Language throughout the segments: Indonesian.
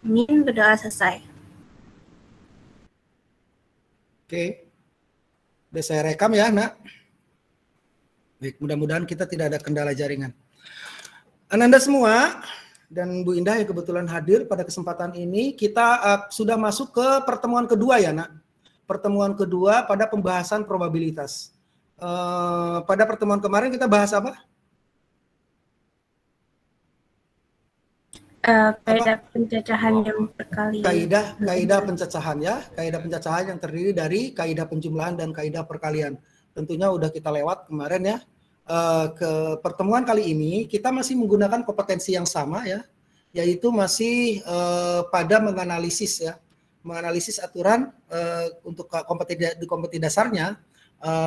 Amin, berdoa selesai. Oke. Udah saya rekam ya, Nak. Baik, mudah-mudahan kita tidak ada kendala jaringan. Ananda semua dan Bu Indah yang kebetulan hadir pada kesempatan ini, kita sudah masuk ke pertemuan kedua ya, Nak. Pertemuan kedua pada pembahasan probabilitas. Pada pertemuan kemarin kita bahas apa? Kaidah pencacahan yang perkalian. Kaidah pencacahan ya, kaidah pencacahan yang terdiri dari kaidah penjumlahan dan kaidah perkalian. Tentunya udah kita lewat kemarin ya. Ke pertemuan kali ini kita masih menggunakan kompetensi yang sama ya, yaitu masih pada menganalisis ya, menganalisis aturan untuk kompetisi dasarnya,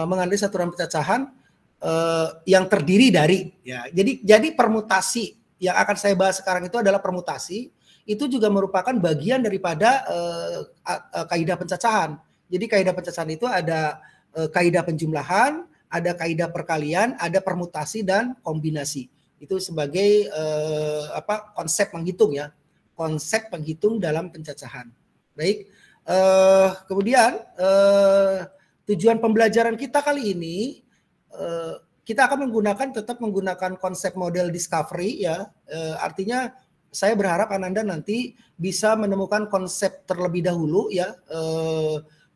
menganalisis aturan pencacahan yang terdiri dari ya. Jadi permutasi yang akan saya bahas sekarang itu adalah permutasi, itu juga merupakan bagian daripada kaidah pencacahan. Jadi kaidah pencacahan itu ada kaidah penjumlahan, ada kaidah perkalian, ada permutasi dan kombinasi. Itu sebagai konsep menghitung ya, konsep penghitung dalam pencacahan. Baik, kemudian tujuan pembelajaran kita kali ini kita akan tetap menggunakan konsep model discovery ya, artinya saya berharap Ananda nanti bisa menemukan konsep terlebih dahulu ya,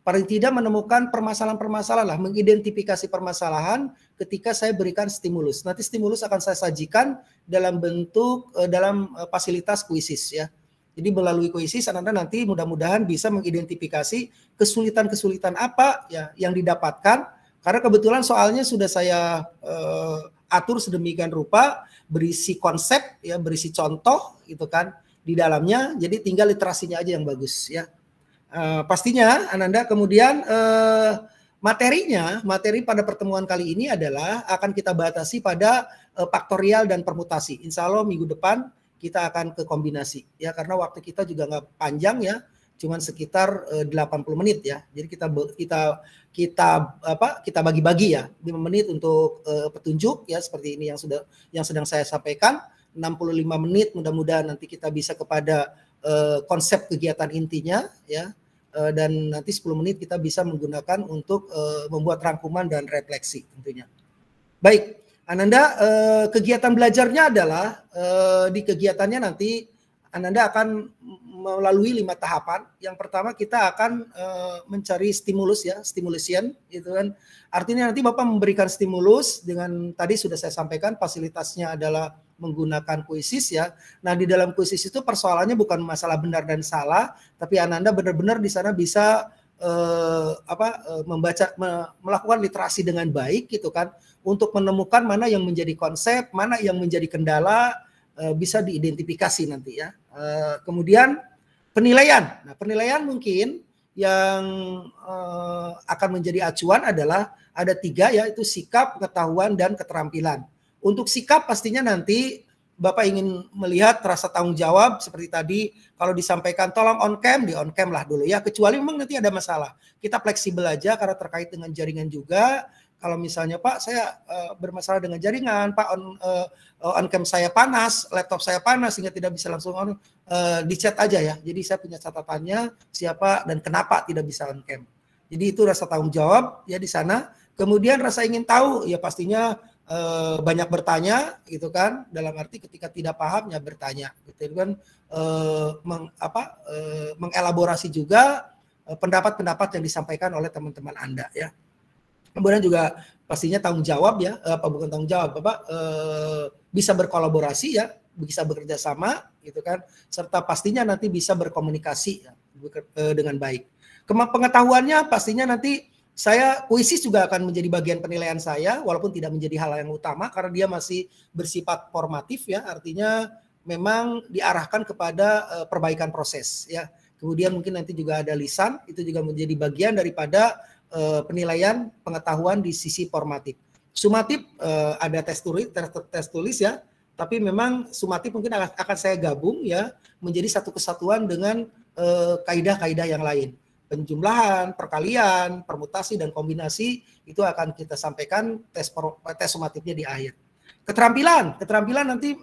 paling tidak menemukan permasalahan-permasalahan lah, mengidentifikasi permasalahan ketika saya berikan stimulus. Nanti stimulus akan saya sajikan dalam bentuk dalam fasilitas kuisis ya. Jadi melalui kuisis Ananda nanti mudah-mudahan bisa mengidentifikasi kesulitan-kesulitan apa ya yang didapatkan. Karena kebetulan soalnya sudah saya atur sedemikian rupa, berisi konsep ya, berisi contoh gitu kan di dalamnya. Jadi tinggal literasinya aja yang bagus ya. Pastinya Ananda kemudian materi pada pertemuan kali ini adalah akan kita batasi pada faktorial dan permutasi. Insya Allah minggu depan kita akan ke kombinasi ya, karena waktu kita juga nggak panjang ya, cuman sekitar 80 menit ya. Jadi kita bagi-bagi ya, 5 menit untuk petunjuk ya seperti ini yang sedang saya sampaikan, 65 menit mudah-mudahan nanti kita bisa kepada konsep kegiatan intinya ya, dan nanti 10 menit kita bisa menggunakan untuk membuat rangkuman dan refleksi tentunya. Baik, Ananda, kegiatan belajarnya adalah di kegiatannya nanti Ananda akan melalui 5 tahapan. Yang pertama kita akan mencari stimulus ya, stimulation gitu kan. Artinya nanti Bapak memberikan stimulus dengan tadi sudah saya sampaikan fasilitasnya adalah menggunakan kuisis ya. Nah, di dalam kuisis itu persoalannya bukan masalah benar dan salah, tapi Ananda benar-benar di sana bisa melakukan literasi dengan baik gitu kan, untuk menemukan mana yang menjadi konsep, mana yang menjadi kendala, bisa diidentifikasi nanti ya. Kemudian penilaian. Nah, penilaian mungkin yang akan menjadi acuan adalah ada 3 yaitu sikap, pengetahuan, dan keterampilan. Untuk sikap pastinya nanti Bapak ingin melihat rasa tanggung jawab seperti tadi, kalau disampaikan tolong on cam, di on cam lah dulu ya, kecuali memang nanti ada masalah. Kita fleksibel aja karena terkait dengan jaringan juga. Kalau misalnya Pak saya bermasalah dengan jaringan, Pak on cam saya panas, laptop saya panas sehingga tidak bisa langsung on, di chat aja ya. Jadi saya punya catatannya siapa dan kenapa tidak bisa on cam. Jadi itu rasa tanggung jawab ya di sana. Kemudian rasa ingin tahu ya pastinya banyak bertanya gitu kan, dalam arti ketika tidak paham ya bertanya gitu kan, mengelaborasi juga pendapat-pendapat yang disampaikan oleh teman-teman Anda ya. Kemudian juga pastinya tanggung jawab ya, bukan tanggung jawab, bisa berkolaborasi ya, bisa bekerja sama gitu kan, serta pastinya nanti bisa berkomunikasi ya, dengan baik. Pengetahuannya pastinya nanti saya kuisis juga akan menjadi bagian penilaian saya, walaupun tidak menjadi hal yang utama karena dia masih bersifat formatif ya, artinya memang diarahkan kepada perbaikan proses ya. Kemudian mungkin nanti juga ada lisan, itu juga menjadi bagian daripada penilaian pengetahuan di sisi formatif. Sumatif ada tes tulis ya, tapi memang sumatif mungkin akan saya gabung ya menjadi satu kesatuan dengan kaidah-kaidah yang lain. Penjumlahan, perkalian, permutasi dan kombinasi itu akan kita sampaikan tes sumatifnya di akhir. Keterampilan nanti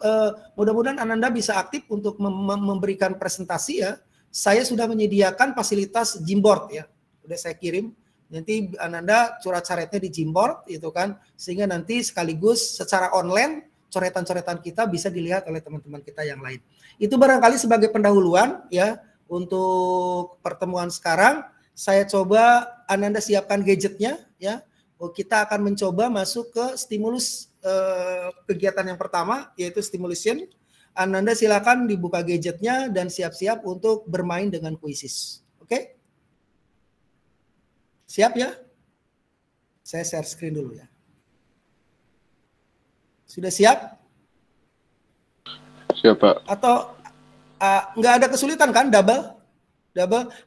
mudah-mudahan Ananda bisa aktif untuk memberikan presentasi ya. Saya sudah menyediakan fasilitas Gymboard ya. Udah saya kirim. Nanti Ananda coret-coretnya di Gymboard itu kan, sehingga nanti sekaligus secara online coretan-coretan kita bisa dilihat oleh teman-teman kita yang lain. Itu barangkali sebagai pendahuluan ya untuk pertemuan sekarang. Saya coba Ananda siapkan gadgetnya ya. Kita akan mencoba masuk ke stimulus kegiatan yang pertama yaitu stimulation. Ananda silakan dibuka gadgetnya dan siap-siap untuk bermain dengan kuisis. Oke? Siap ya? Saya share screen dulu ya. Sudah siap? Siap, Pak. Atau nggak ada kesulitan kan double?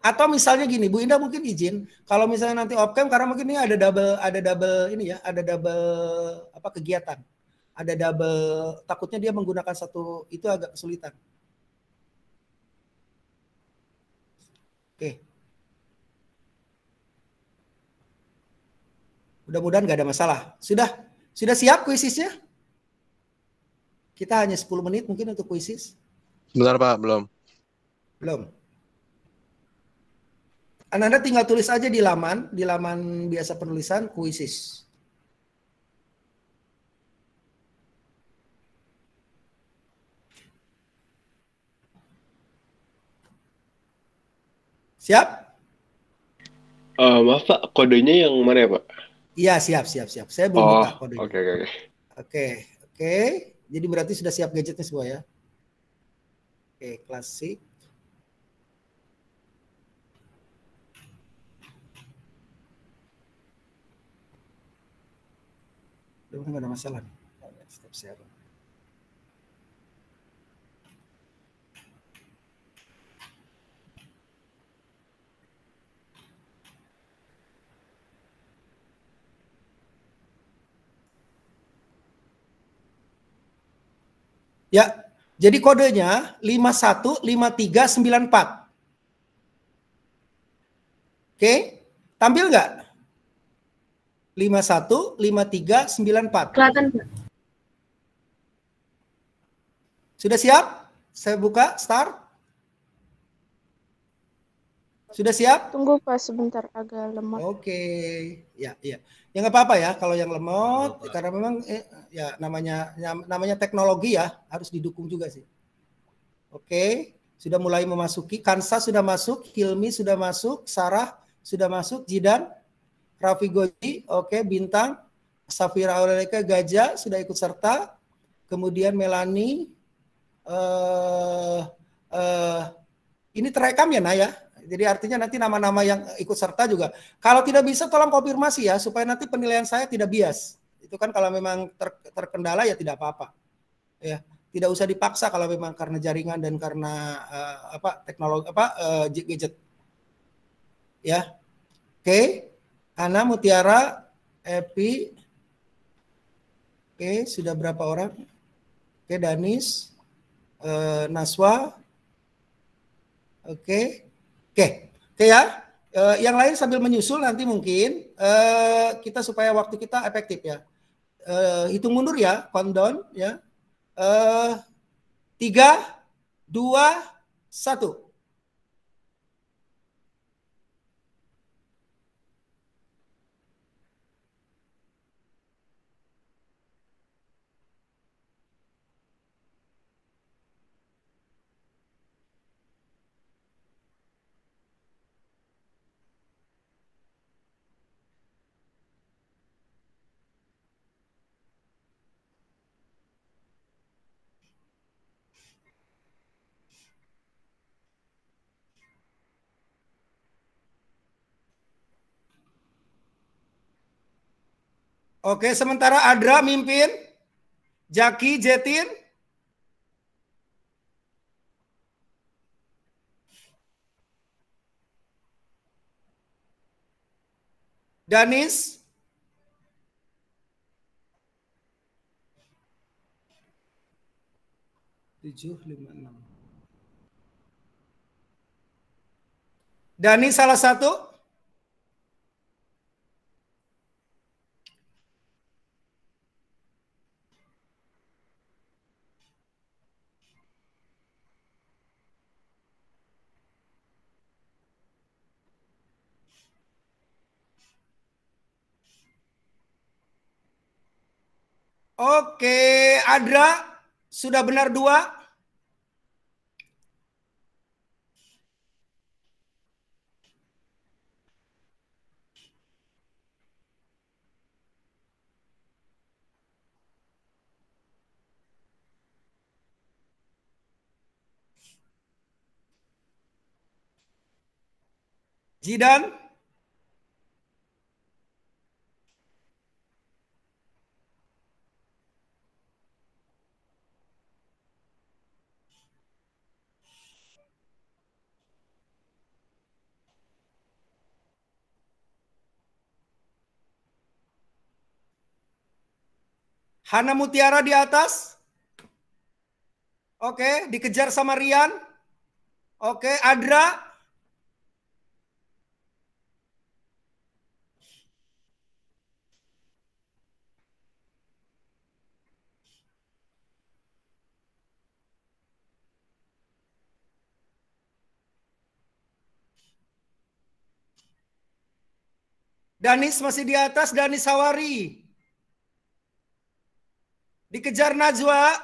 Atau misalnya gini, Bu Indah mungkin izin kalau misalnya nanti off cam karena mungkin ini ada double ini ya, ada double apa kegiatan. Ada double, takutnya dia menggunakan satu itu agak kesulitan. Oke. Mudah-mudahan nggak ada masalah. Sudah siap kuisisnya? Kita hanya 10 menit mungkin untuk kuisis. Sebentar, Pak, belum. Belum. Anda tinggal tulis aja di laman biasa penulisan kuisis. Siap? Maaf, Pak, kodenya yang mana ya, Pak? Iya, siap. Saya belum buka kodenya. Oke. Jadi berarti sudah siap gadgetnya semua ya. Oke, klasik. Nggak ada masalah. Step share. Ya, jadi kodenya 515394. Oke, tampil nggak? 515394. Kelihatan, Pak. Sudah siap? Saya buka, start. Sudah siap? Tunggu Pak sebentar, agak lemot. Oke, ya. Ya nggak apa-apa ya kalau yang lemot, karena memang ya namanya teknologi ya harus didukung juga sih. Oke, sudah mulai memasuki. Kansa sudah masuk, Hilmi sudah masuk, Sarah sudah masuk, Jidan, Raffi Goji, oke, Bintang, Safira Aurelika, Gajah sudah ikut serta, kemudian Melani, ini terekam ya Naya. Jadi artinya nanti nama-nama yang ikut serta juga. Kalau tidak bisa tolong konfirmasi ya supaya nanti penilaian saya tidak bias. Itu kan kalau memang terkendala ya tidak apa-apa. Ya, tidak usah dipaksa kalau memang karena jaringan dan karena teknologi gadget. Ya. Oke. Ana, Mutiara, Epi. Oke, sudah berapa orang? Oke, Danis, Naswa. Oke ya. Yang lain sambil menyusul nanti mungkin kita supaya waktu kita efektif ya. Hitung mundur ya, countdown ya. 3, 2, 1. Oke, sementara Adra mimpin, Jaki, Jetin, Danis, Danis salah satu. Oke, Adra sudah benar 2. Jidan? Hana Mutiara di atas. Oke, dikejar sama Rian. Oke, Adra. Danis masih di atas, Danis Hawari. Dikejar Najwa.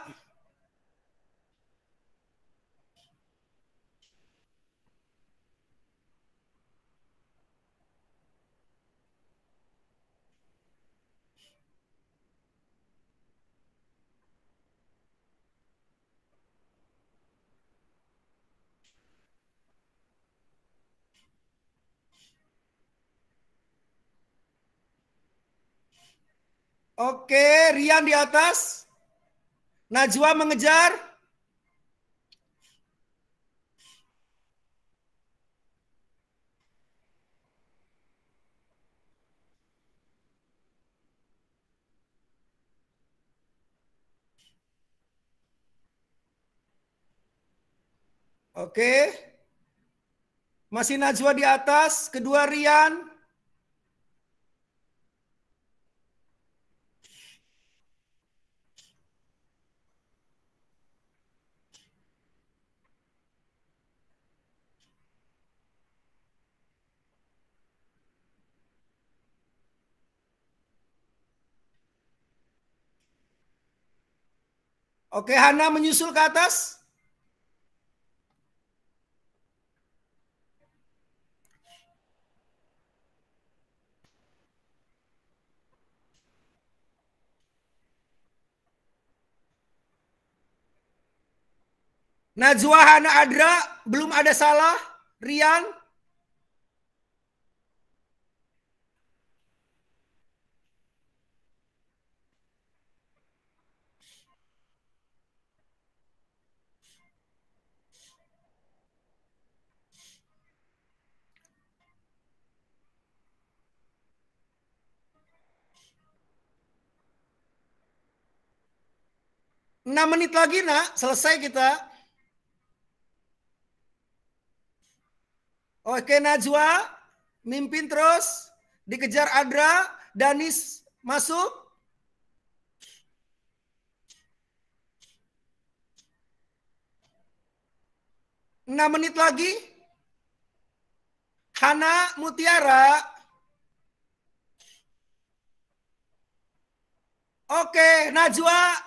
Oke, Rian di atas. Najwa mengejar. Oke. Masih Najwa di atas, kedua Rian. Oke, Hana menyusul ke atas. Najwa, Hana, Adra, belum ada salah. Rian. Enam menit lagi, nak. Selesai kita. Oke, Najwa. Mimpin terus. Dikejar Adra. Danis masuk. 6 menit lagi. Hana Mutiara. Oke, Najwa.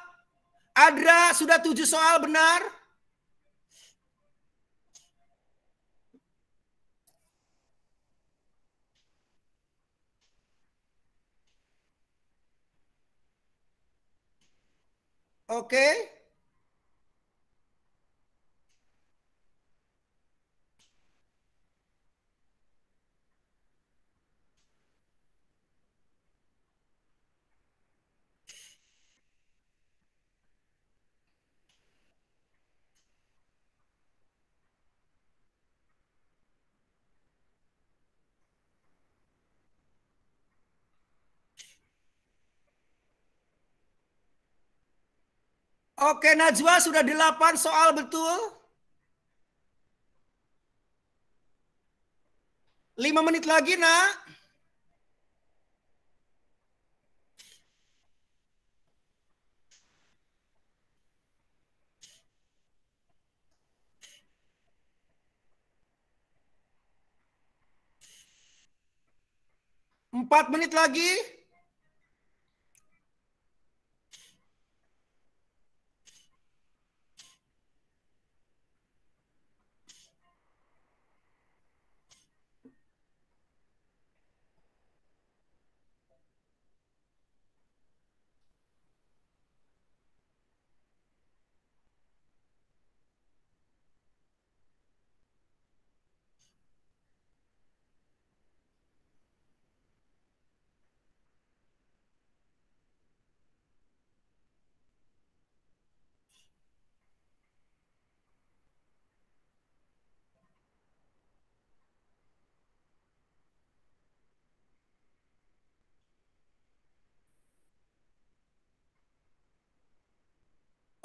Adra sudah 7 soal benar. Oke. Oke, Najwa sudah 8 soal betul. 5 menit lagi, nak. Empat menit lagi.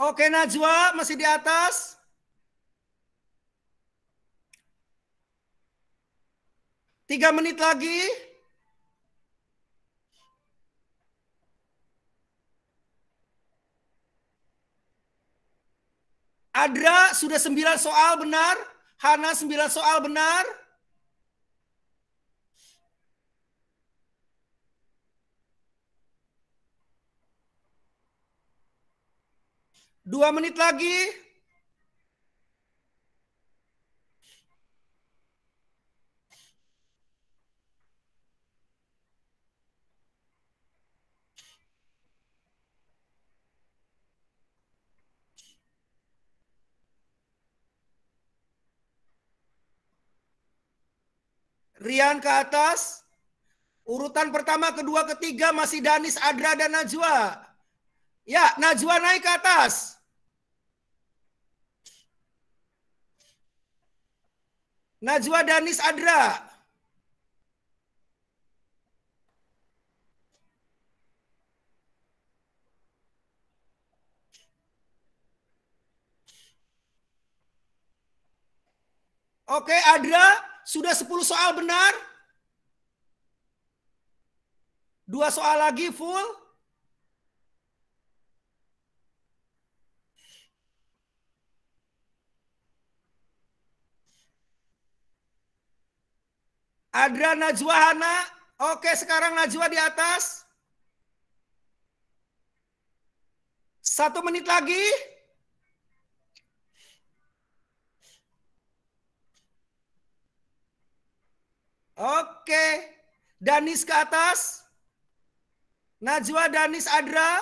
Oke, Najwa masih di atas. Tiga menit lagi. Adra sudah 9 soal benar. Hana 9 soal benar. Dua menit lagi. Rian ke atas. Urutan pertama, kedua, ketiga masih Danis, Adra, dan Najwa. Ya, Najwa naik ke atas. Najwa, Danis, Adra. Oke, Adra sudah 10 soal benar. 2 soal lagi full. Adra, Najwa, Hana. Oke, sekarang Najwa di atas. 1 menit lagi. Oke. Danis ke atas. Najwa, Danis, Adra.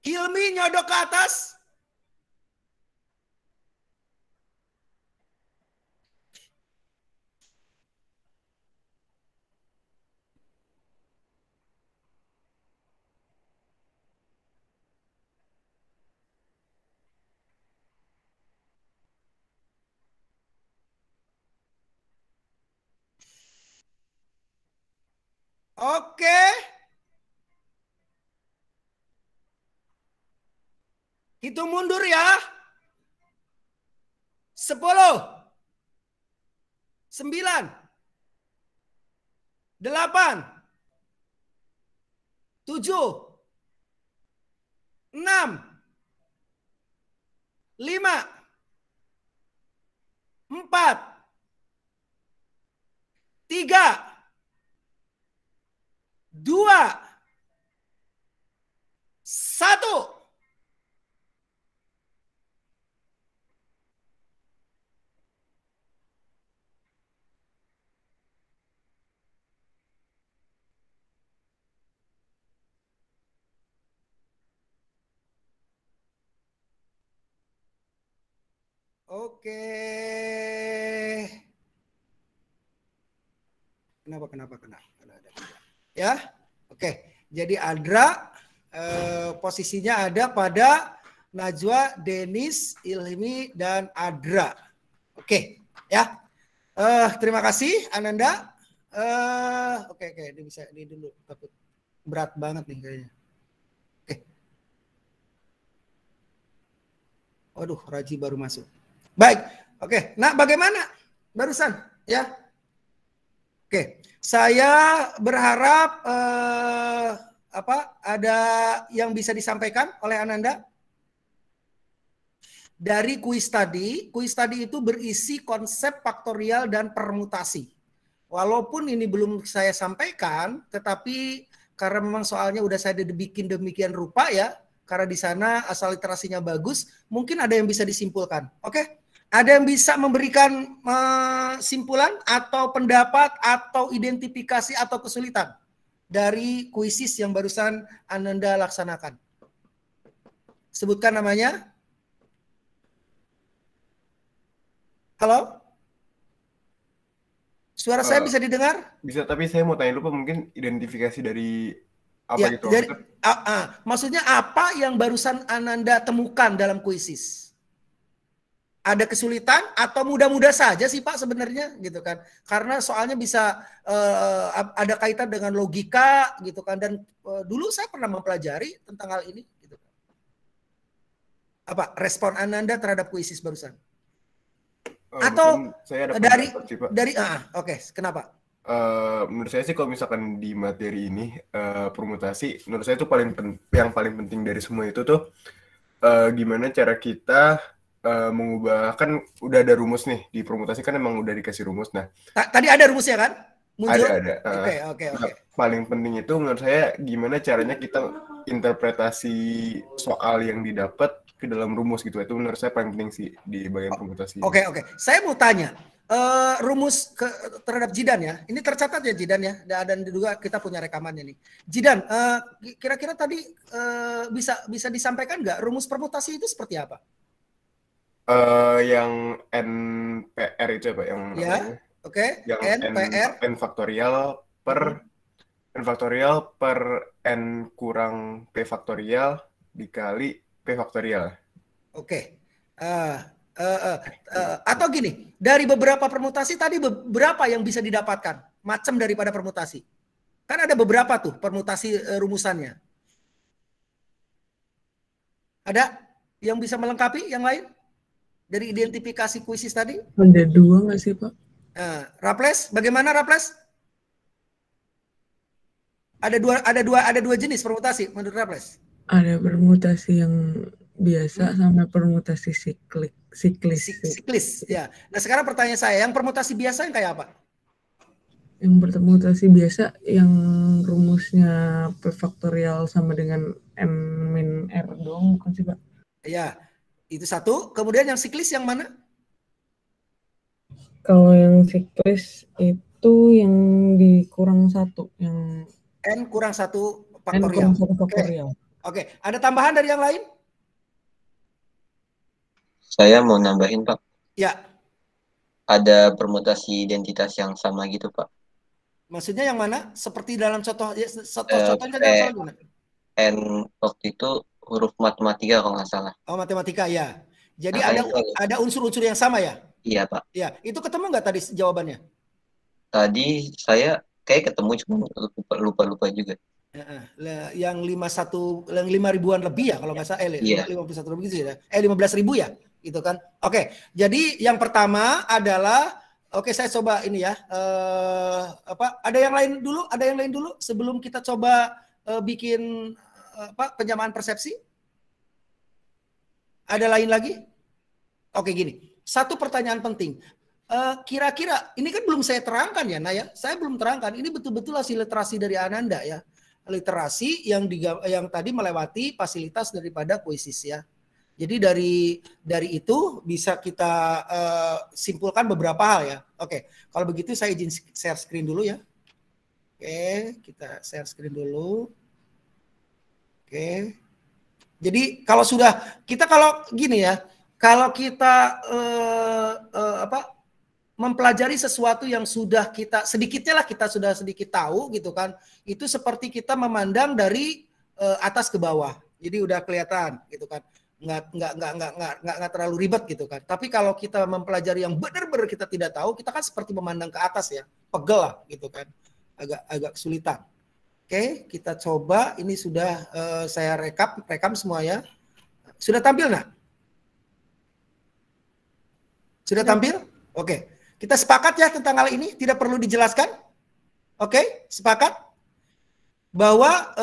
Hilmi nyodok ke atas. Oke. Hitung mundur ya. 10, 9, 8, 7, 6, 5, 4, 3, 2, 1. Oke. Kenapa? Ya, oke. Jadi Adra posisinya ada pada Najwa, Denis, Ilmi, dan Adra. Oke, ya. Terima kasih Ananda. Oke, ini bisa ini dulu, takut berat banget nih kayaknya. Oke. Waduh, Raji baru masuk. Baik, oke. Nah, bagaimana barusan? Ya, oke. Saya berharap ada yang bisa disampaikan oleh Ananda dari kuis tadi. Kuis tadi itu berisi konsep faktorial dan permutasi. Walaupun ini belum saya sampaikan, tetapi karena memang soalnya udah saya bikin demikian rupa ya, karena di sana asal literasinya bagus, mungkin ada yang bisa disimpulkan. Oke? Ada yang bisa memberikan simpulan atau pendapat atau identifikasi atau kesulitan dari kuisis yang barusan Ananda laksanakan? Sebutkan namanya. Halo? Suara saya bisa didengar? Bisa, tapi saya mau tanya lupa mungkin identifikasi dari apa ya, gitu. Maksudnya apa yang barusan Ananda temukan dalam kuisis? Ada kesulitan atau mudah-mudah saja sih Pak sebenarnya gitu kan? Karena soalnya bisa ada kaitan dengan logika gitu kan, dan dulu saya pernah mempelajari tentang hal ini. Gitu. Apa respon Ananda terhadap kuisis barusan? Atau saya ada dari pendapat sih, Pak. Oke, kenapa? Menurut saya sih kalau misalkan di materi ini permutasi, menurut saya itu yang paling penting dari semua itu tuh gimana cara kita mengubah, kan udah ada rumus nih di permutasi, kan emang udah dikasih rumus. Nah, Tadi ada rumusnya kan? Muncul? ada. Oke. Paling penting itu menurut saya gimana caranya kita interpretasi soal yang didapat ke dalam rumus gitu. Itu menurut saya paling penting sih di bagian permutasi. Oke. Saya mau tanya, rumus terhadap Jidan ya. Ini tercatat ya Jidan ya. Dan juga kita punya rekamannya nih. Jidan, kira-kira tadi bisa disampaikan nggak rumus permutasi itu seperti apa? Yang NPR itu ya Pak, yang ya, oke. Yang NPR n faktorial per n kurang p faktorial dikali p faktorial. Oke. Atau gini, dari beberapa permutasi tadi beberapa yang bisa didapatkan macam daripada permutasi. Kan ada beberapa tuh permutasi rumusannya. Ada yang bisa melengkapi yang lain? Dari identifikasi kuisis tadi? Ada 2 nggak sih Pak? Raples, bagaimana Raples? Ada dua jenis permutasi menurut Raples. Ada permutasi yang biasa sama permutasi siklis. Ya. Nah sekarang pertanyaan saya, yang permutasi biasa yang kayak apa? Yang permutasi biasa yang rumusnya p faktorial sama dengan n min r dong, bukan sih Pak? Ya. Itu satu. Kemudian yang siklis yang mana? Kalau yang siklis itu yang dikurang 1, yang n kurang 1 faktorial. N kurang 1 faktorial. Oke. Ada tambahan dari yang lain? Saya mau nambahin Pak. Ya. Ada permutasi identitas yang sama gitu Pak. Maksudnya yang mana? Seperti dalam contohnya dalam mana? N waktu itu huruf matematika kalau nggak salah. Oh, matematika ya. Jadi ada unsur-unsur yang sama ya? Iya Pak. Ya, itu ketemu nggak tadi jawabannya? Tadi saya kayak ketemu cuma lupa juga. Yang 5 ribuan lebih ya kalau nggak salah, 51 lebih gitu ya. 15.000 ya, gitu kan? Oke, jadi yang pertama adalah, oke saya coba ini ya. Ada yang lain dulu? Ada yang lain dulu sebelum kita coba bikin penyamaan persepsi? Ada lain lagi? Oke gini, satu pertanyaan penting. Kira-kira ini kan belum saya terangkan ya, Naya. Saya belum terangkan. Ini betul-betul hasil literasi dari Ananda ya. Literasi yang tadi melewati fasilitas daripada kuisis ya. Jadi dari itu bisa kita simpulkan beberapa hal ya. Oke, kalau begitu saya izin share screen dulu ya. Oke, kita share screen dulu. Oke. Jadi kalau gini ya, kalau kita mempelajari sesuatu yang sudah kita sudah sedikit tahu gitu kan, itu seperti kita memandang dari atas ke bawah. Jadi udah kelihatan gitu kan. Nggak terlalu ribet gitu kan. Tapi kalau kita mempelajari yang benar-benar kita tidak tahu, kita kan seperti memandang ke atas ya, pegel lah gitu kan, agak kesulitan. Oke, kita coba. Ini sudah saya rekam semua ya. Sudah tampil nggak? Sudah tampil? Oke, kita sepakat ya tentang hal ini, tidak perlu dijelaskan. Oke, sepakat bahwa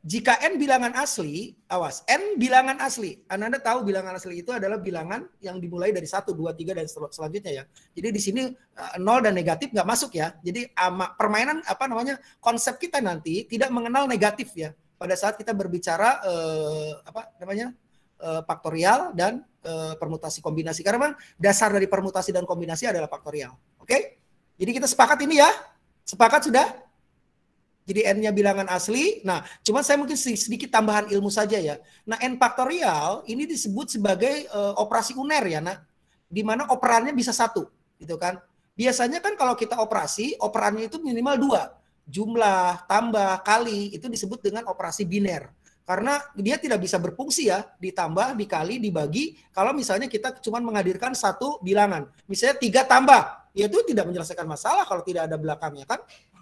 jika n bilangan asli, awas, n bilangan asli. Anda tahu bilangan asli itu adalah bilangan yang dimulai dari 1, 2, 3 dan selanjutnya ya. Jadi di sini 0 dan negatif nggak masuk ya. Jadi permainan konsep kita nanti tidak mengenal negatif ya. Pada saat kita berbicara faktorial dan permutasi kombinasi. Karena memang dasar dari permutasi dan kombinasi adalah faktorial. Oke? Jadi kita sepakat ini ya? Sepakat sudah? Jadi n-nya bilangan asli. Nah, cuma saya mungkin sedikit tambahan ilmu saja ya. Nah, n faktorial ini disebut sebagai operasi uner ya, nah. Di mana operannya bisa 1, gitu kan. Biasanya kan kalau kita operasi, operannya itu minimal 2. Jumlah, tambah, kali, itu disebut dengan operasi biner. Karena dia tidak bisa berfungsi ya, ditambah, dikali, dibagi, kalau misalnya kita cuma menghadirkan satu bilangan. Misalnya 3 tambah, ya itu tidak menyelesaikan masalah kalau tidak ada belakangnya kan.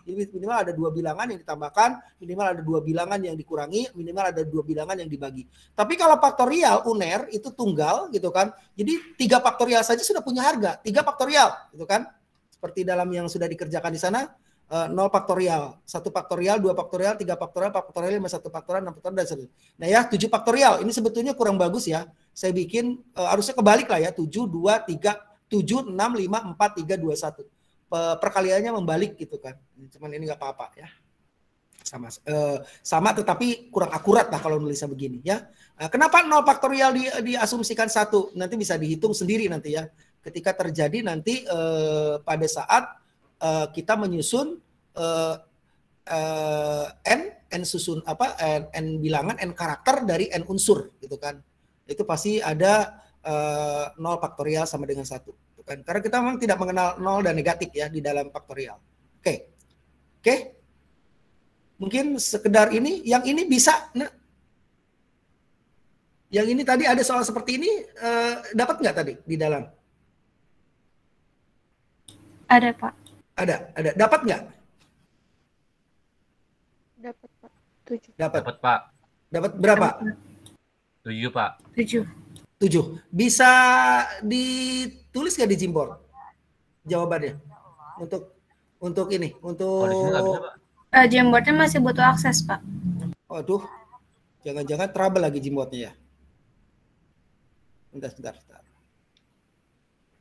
Jadi minimal ada 2 bilangan yang ditambahkan, minimal ada 2 bilangan yang dikurangi, minimal ada 2 bilangan yang dibagi. Tapi kalau faktorial, UNER itu tunggal gitu kan. Jadi 3 faktorial saja sudah punya harga, 3 faktorial gitu kan. Seperti dalam yang sudah dikerjakan di sana, 0 faktorial, 1 faktorial, 2 faktorial, 3 faktorial, 4 faktorial, 5, 1 faktorial, 6 faktorial, dan seterusnya. Nah ya, 7 faktorial, ini sebetulnya kurang bagus ya. Saya bikin, harusnya kebalik lah ya, 7, 2, 3, 7, 6, 5, 4, 3, 2, 1. Perkaliannya membalik gitu kan. Cuman ini nggak apa-apa ya. Sama tetapi kurang akurat lah kalau nulisnya begini ya. Kenapa 0 faktorial diasumsikan 1? Nanti bisa dihitung sendiri nanti ya. Ketika terjadi nanti pada saat kita menyusun n susun apa n bilangan, n karakter dari n unsur gitu kan. Itu pasti ada 0 faktorial sama dengan 1. Karena kita memang tidak mengenal nol dan negatif ya di dalam faktorial. Oke. Mungkin sekedar ini, yang ini bisa. Nah, yang ini tadi ada soal seperti ini, dapat nggak tadi di dalam? Ada, Pak. Ada. Dapat nggak? Dapat, Pak. 7. Dapat. Dapat, Pak. Dapat berapa? 7, Pak. 7. 7. Bisa ditulis nggak di Gmboard jawabannya? Untuk ini, untuk Kalau di sini nggak bisa, Pak. Gmboardnya masih butuh akses, Pak. Waduh, jangan-jangan trouble lagi Gmboardnya ya. Bentar.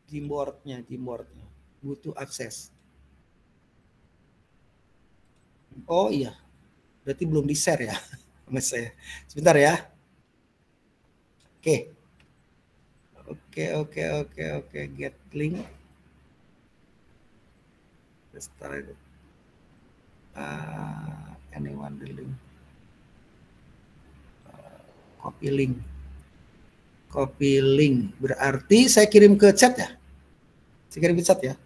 Gmboardnya butuh akses. Oh iya, berarti belum di-share ya sama saya. Sebentar ya. Oke. Get link. Let's try it. Anyone the link? Copy link. Berarti saya kirim ke chat ya? Saya kirim ke chat ya?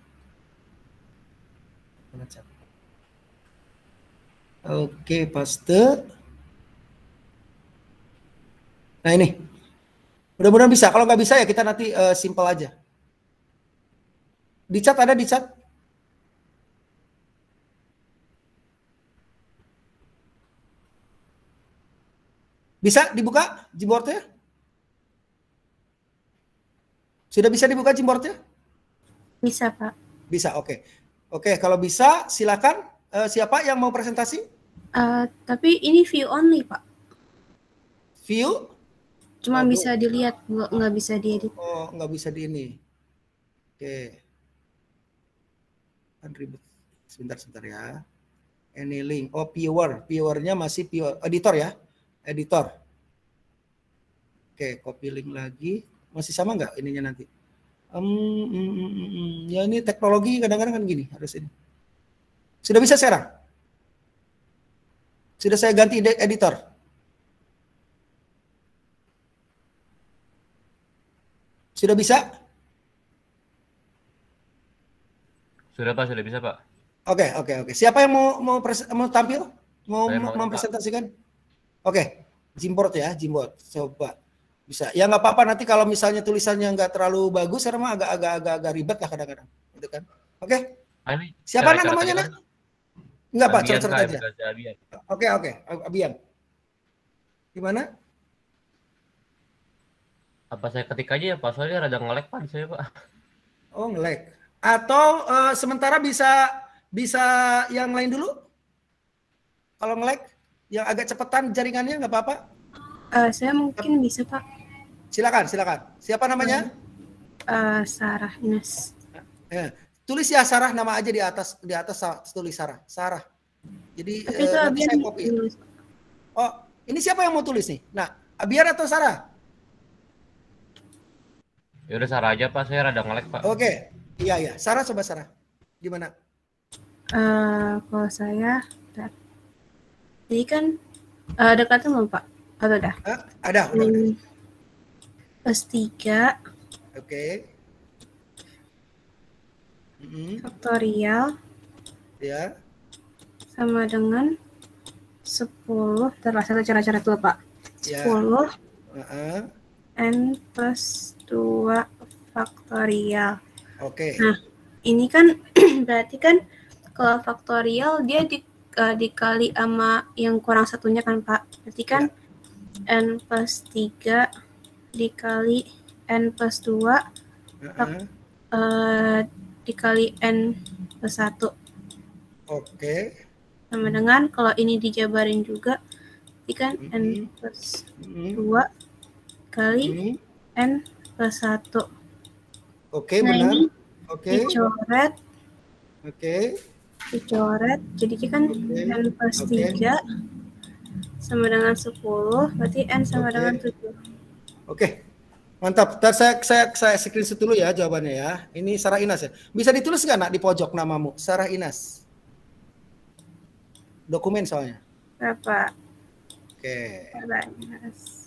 Oke, paste. Nah ini. Mudah-mudahan bisa. Kalau nggak bisa ya kita nanti simple aja. Di chat ada di chat. Bisa dibuka Gmboardnya? Sudah bisa dibuka Gmboardnya? Bisa, Pak. Bisa, oke. Oke, kalau bisa silakan. Siapa yang mau presentasi? Tapi ini view only, Pak. View? Cuma bisa dilihat, nggak bisa diedit. Oh, nggak bisa di ini. Oke. Kan ribet. Sebentar ya. Any link. Oh, viewer. Viewernya masih viewer. Editor ya. Editor. Oke, copy link lagi. Masih sama nggak ininya nanti? Ya ini teknologi kadang-kadang kan gini. Harus ini. Sudah bisa sekarang? Sudah saya ganti editor. Sudah bisa? Sudah, Pak. Sudah bisa, Pak. Oke. Siapa yang mau tampil? Mau mempresentasikan? Oke. Gmboard ya, Gmboard. Coba. Bisa. Ya nggak apa-apa nanti kalau misalnya tulisannya nggak terlalu bagus, karena mah agak ribet lah kadang-kadang. Gitu kan? Oke. Siapa namanya? Kan? Enggak, Pak. Coret aja. Oke. Abian. Gimana? Apa saya ketik aja ya, Pak? Soalnya rada nge-lag, Pak, di saya, Pak. Oh, nge-lag. Atau sementara bisa yang lain dulu? Kalau nge-lag, yang agak cepetan jaringannya nggak apa-apa? Saya mungkin bisa, Pak. Silakan. Siapa namanya? Sarah Ines. Tulis ya Sarah, nama aja di atas tulis Sarah. Jadi tapi itu nanti saya copy. Oh, ini siapa yang mau tulis nih? Nah, Abiar atau Sarah? Ya udah Sarah aja, Pak. Saya rada nge-lag, Pak. Oke. Iya. Sarah, coba Sarah. Gimana? Kalau saya, jadi kan dekatnya belum, Pak? Atau udah? Ada. Udah. Plus 3. Oke. Faktorial. Ya. Sama dengan 10, terus satu cara-cara dulu Pak. Ya. 10 Heeh. N plus 2 faktorial. Oke. Nah, ini kan berarti kan kalau faktorial dia dikali sama yang kurang satunya kan Pak. Berarti kan N plus 3 dikali N plus 2 dikali N plus 1. Oke. Sama dengan kalau ini dijabarin juga, berarti kan N plus 2 kali N plus 1. Oke, Nah, benar. ini Oke. dicoret. Oke. Dicoret, jadi kan N plus 3 sama dengan 10, berarti N sama dengan 7. Oke. Mantap. Ntar saya screenshot dulu ya jawabannya ya. Ini Sarah Inas ya. Bisa ditulis nggak nak di pojok namamu? Sarah Inas. Dokumen soalnya. Berapa? Oke. Sarah Inas.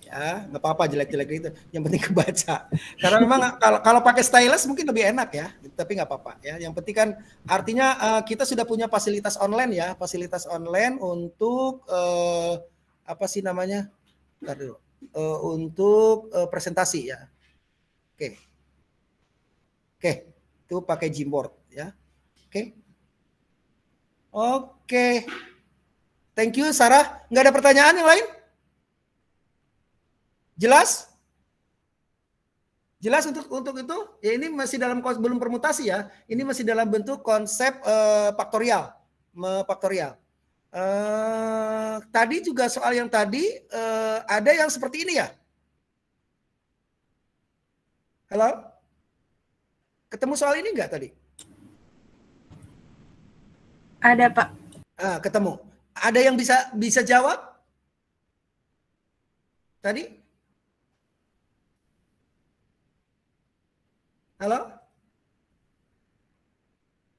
Ya, nggak apa-apa jelek-jelek itu. Yang penting kebaca. Karena memang kalau pakai stylus mungkin lebih enak ya. Tapi nggak apa-apa ya. Yang penting kan artinya kita sudah punya fasilitas online ya. Fasilitas online untuk apa sih namanya? Ntar dulu. Untuk presentasi ya. Oke. Oke. Itu pakai Gmboard ya. Oke. Oke. Thank you Sarah. Nggak ada pertanyaan yang lain? Jelas? Jelas untuk itu? Ya ini masih dalam belum permutasi ya. Ini masih dalam bentuk konsep faktorial. Faktorial. Tadi juga soal yang tadi ada yang seperti ini ya? Halo? Ketemu soal ini enggak tadi? Ada Pak. Ketemu. Ada yang bisa jawab? Tadi? Halo?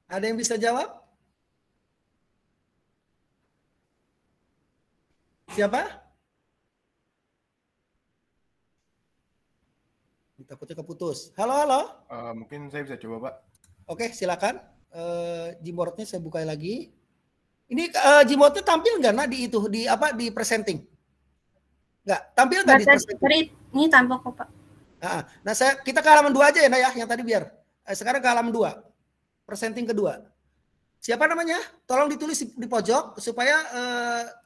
Ada yang bisa jawab? Siapa? Takutnya keputus. Halo. Mungkin saya bisa coba Pak. Oke, silakan. Gmboard-nya saya buka lagi. Ini Gmboard-nya tampil nggak nak di presenting? Nggak, tampil nggak di presenting? Tadi ini tampil kok Pak. Nah, kita ke halaman 2 aja ya, Nah ya, yang tadi biar. Sekarang ke halaman 2. Presenting kedua. Siapa namanya? Tolong ditulis di pojok supaya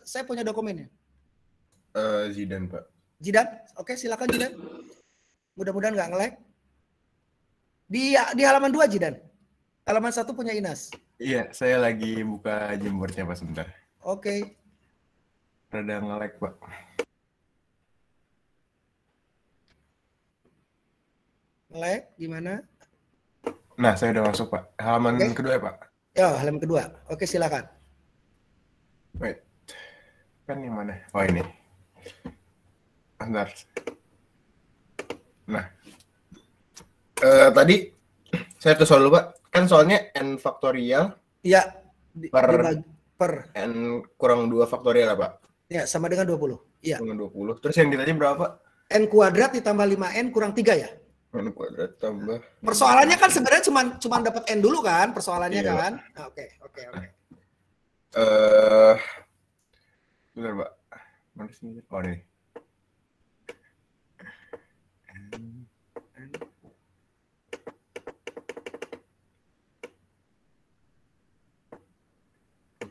saya punya dokumennya. Zidan, Pak. Zidan? Oke, silakan Zidan. Mudah-mudahan nggak nge-lag. Di halaman 2 Zidan. Halaman 1 punya Inas. Iya, saya lagi buka Gmboard-nya Pak sebentar. Oke. Rada nge-lag, Pak. Nge-lag gimana? Nah, saya udah masuk, Pak. Halaman kedua ya, Pak? Ya, halaman kedua. Oke, silakan. Wait. Kan yang mana? Oh, ini. Bentar. Nah. Tadi saya tuh soal dulu, Pak. Kan soalnya n faktorial. Iya. Per n kurang 2 faktorial, Pak? Ya, sama dengan 20. Iya. Dengan 20. Terus yang ditanya berapa, Pak? N kuadrat ditambah 5N kurang 3 ya? N kuadrat tambah. Persoalannya kan sebenarnya cuma dapat N dulu kan persoalannya iya, kan? Oke. Bentar, Pak. Mana sih? Oh, ini.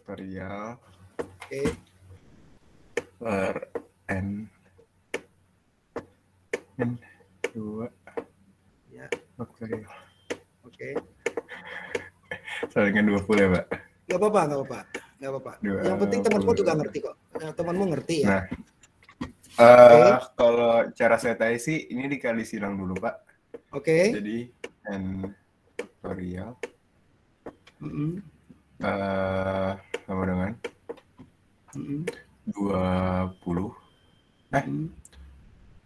Faktorial. Oke. Per N 2 ya faktorial. Oke. Salingan 20 ya, Pak? Nggak apa-apa. Yang penting temanmu juga ngerti kok. Temanmu ngerti ya. Nah, kalau cara saya tahu sih ini dikali silang dulu, Pak. Oke. Jadi N faktorial sama dengan 20.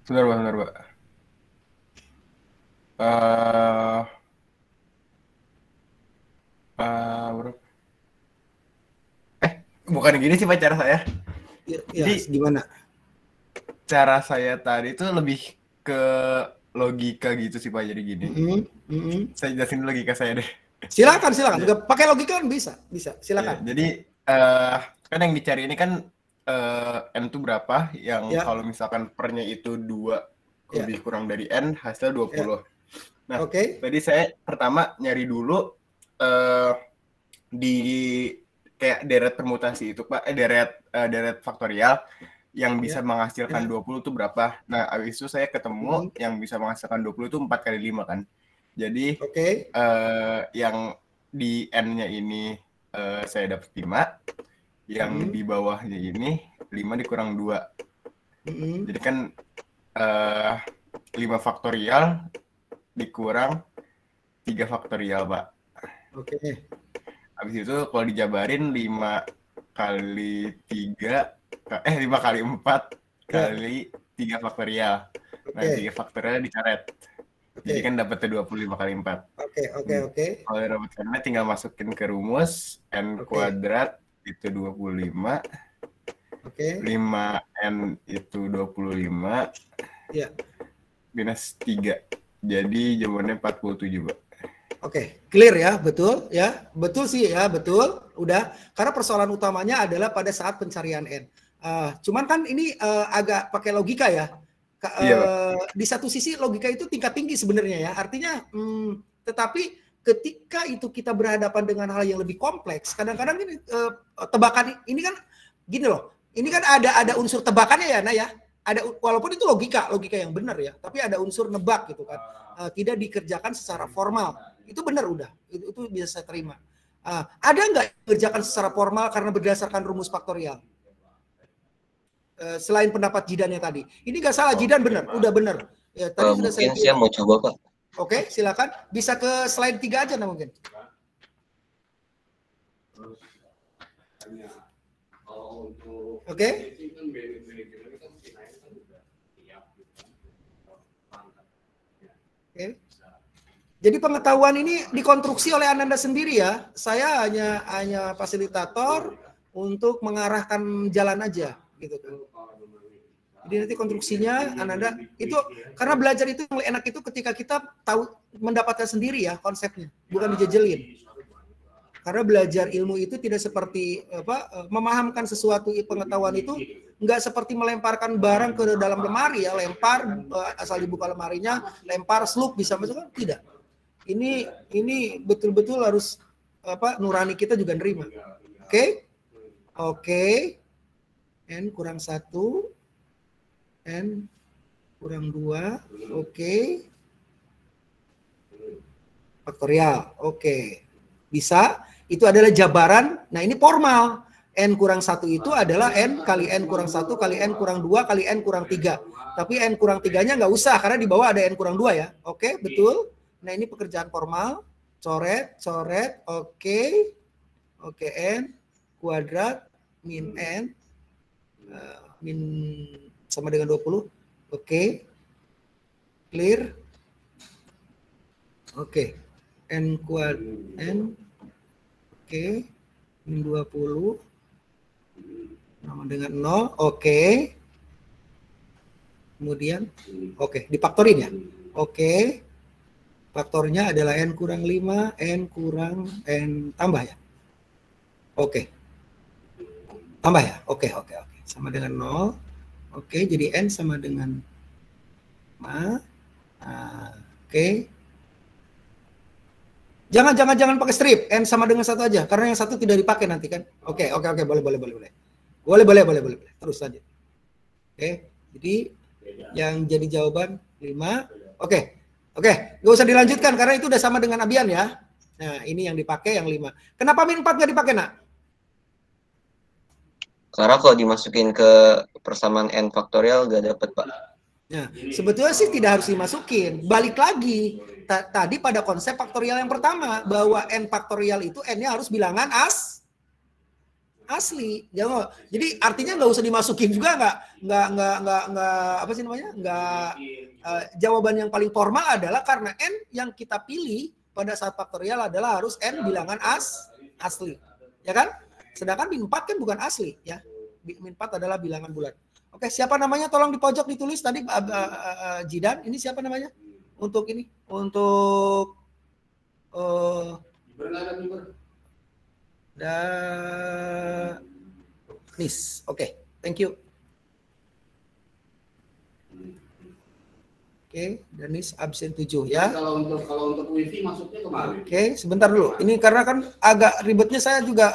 Sebentar, Pak. Berapa? Bukan gini sih Pak cara saya. Ya, jadi gimana? Cara saya tadi itu lebih ke logika gitu sih Pak, jadi gini. Saya jelasin logika saya deh. Silakan. Pakai logika kan bisa. Silakan. Ya, jadi kan yang dicari ini kan N itu berapa, yang Ya. kalau misalkan pernya itu 2 Ya. lebih kurang dari N, hasilnya 20. Nah, Oke. tadi saya pertama nyari dulu di kayak deret permutasi itu Pak, deret faktorial yang bisa menghasilkan 20 itu berapa. Nah, habis itu saya ketemu yang bisa menghasilkan 20 itu 4 kali 5 kan. Jadi Oke. yang di N-nya ini saya dapat 5, yang di bawahnya ini 5 dikurang 2. Jadi kan 5 faktorial dikurang 3 faktorial, Pak. Oke. Habis itu kalau dijabarin 5 kali 3, 5 kali 4 kali 3 faktorial. Nah, 3 faktorial dicoret. Jadi kan dapetnya 25 kali 4. Oke. Kalau dapat karena tinggal masukin ke rumus N kuadrat itu 25. Oke. 5N itu 25. Ya. Minus 3. Jadi jawabannya 47, Pak. Oke, clear ya, betul ya, betul sih ya, betul, udah. Karena persoalan utamanya adalah pada saat pencarian N. Cuman kan ini agak pakai logika ya. Di satu sisi logika itu tingkat tinggi sebenarnya ya. Artinya, tetapi ketika itu kita berhadapan dengan hal yang lebih kompleks, kadang-kadang ini tebakan ini kan gini loh. Ini kan ada unsur tebakannya ya, Nah ya. Ada, walaupun itu logika yang benar ya, tapi ada unsur nebak gitu kan. Tidak dikerjakan secara formal. Itu benar udah, itu bisa saya terima. Ada nggak dikerjakan secara formal karena berdasarkan rumus faktorial? Selain pendapat Jidannya tadi. Ini nggak salah, Jidan benar, udah benar. Ya, tadi sudah mungkin saya mau coba, Pak. Oke, silakan. Bisa ke slide 3 aja nah mungkin. Oke. Jadi pengetahuan ini dikonstruksi oleh Ananda sendiri ya. Saya hanya fasilitator untuk mengarahkan jalan aja gitu kan. Jadi nanti konstruksinya Ananda itu karena belajar itu yang enak itu ketika kita tahu mendapatkan sendiri ya konsepnya, bukan dijejelin. Karena belajar ilmu itu tidak seperti memahamkan sesuatu pengetahuan itu nggak seperti melemparkan barang ke dalam lemari ya, lempar asal dibuka lemarinya, lempar sluk bisa masuk kan tidak. Ini betul-betul harus nurani kita juga nerima. Oke. N kurang 1, N kurang 2, oke. Faktorial, oke. Bisa, itu adalah jabaran, nah ini formal. N kurang 1 itu adalah N kali N kurang 1 kali N kurang 2 kali N kurang 3. Tapi N kurang 3-nya nggak usah, karena di bawah ada N kurang 2 ya. Oke, betul. Nah ini pekerjaan formal, coret, oke. Oke, N kuadrat min N min sama dengan 20. Oke. Clear. Oke. N kuadrat N. Oke. Min 20 sama dengan 0. Oke. Kemudian oke, difaktorin ya. Oke. Faktornya adalah N kurang 5, N kurang N tambah ya. Oke. Tambah ya? Oke. Sama dengan 0. Oke, jadi N sama dengan 5. Oke. Jangan pakai strip. N sama dengan 1 aja. Karena yang 1 tidak dipakai nanti kan. Oke. Boleh. Boleh. Terus lanjut. Oke. Jadi yang jadi jawaban 5. Oke. Nggak usah dilanjutkan karena itu udah sama dengan Abian ya. Nah, ini yang dipakai yang 5. Kenapa min 4 nggak dipakai, Nak? Karena kalau dimasukin ke persamaan N faktorial nggak dapet, Pak. Nah, sebetulnya sih tidak harus dimasukin. Balik lagi. Tadi pada konsep faktorial yang pertama. Bahwa N faktorial itu N-nya harus bilangan asli. Jadi artinya nggak usah dimasukin juga, jawaban yang paling formal adalah karena N yang kita pilih pada saat faktorial adalah harus N bilangan asli. Ya kan? Sedangkan min 4 kan bukan asli ya. Min 4 adalah bilangan bulat. Oke, siapa namanya? Tolong di pojok ditulis tadi Jidan. Ini siapa namanya? Untuk ini, untuk Nis. Oke, thank you. Oke, Danis absen 7 ya. Kalau untuk wifi maksudnya kemarin. Oke, sebentar dulu. Ini karena kan agak ribetnya saya juga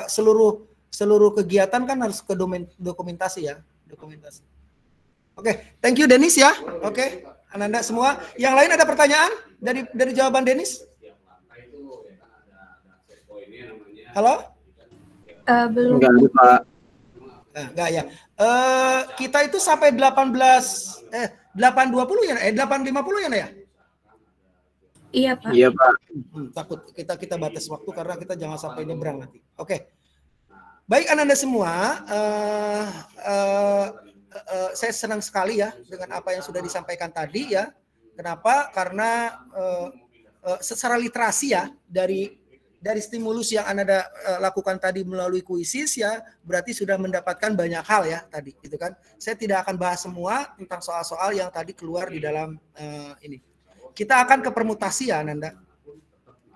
seluruh kegiatan kan harus ke dokumentasi ya, dokumentasi. Oke, thank you Denis ya. Oke, Ananda semua. Yang lain ada pertanyaan dari jawaban Denis? Halo? Belum. Enggak ada, Pak. Enggak ya. Kita itu sampai 8.20 ya? 8.50 ya, ya? Iya, Pak. Iya, Pak. Takut kita batas waktu karena kita jangan sampai nyebrang nanti. Oke. Baik Ananda semua, saya senang sekali ya dengan apa yang sudah disampaikan tadi ya. Kenapa? Karena secara literasi ya dari stimulus yang Anda lakukan tadi melalui kuisis ya, berarti sudah mendapatkan banyak hal ya tadi, gitu kan. Saya tidak akan bahas semua tentang soal-soal yang tadi keluar di dalam ini. Kita akan ke permutasi ya, Ananda.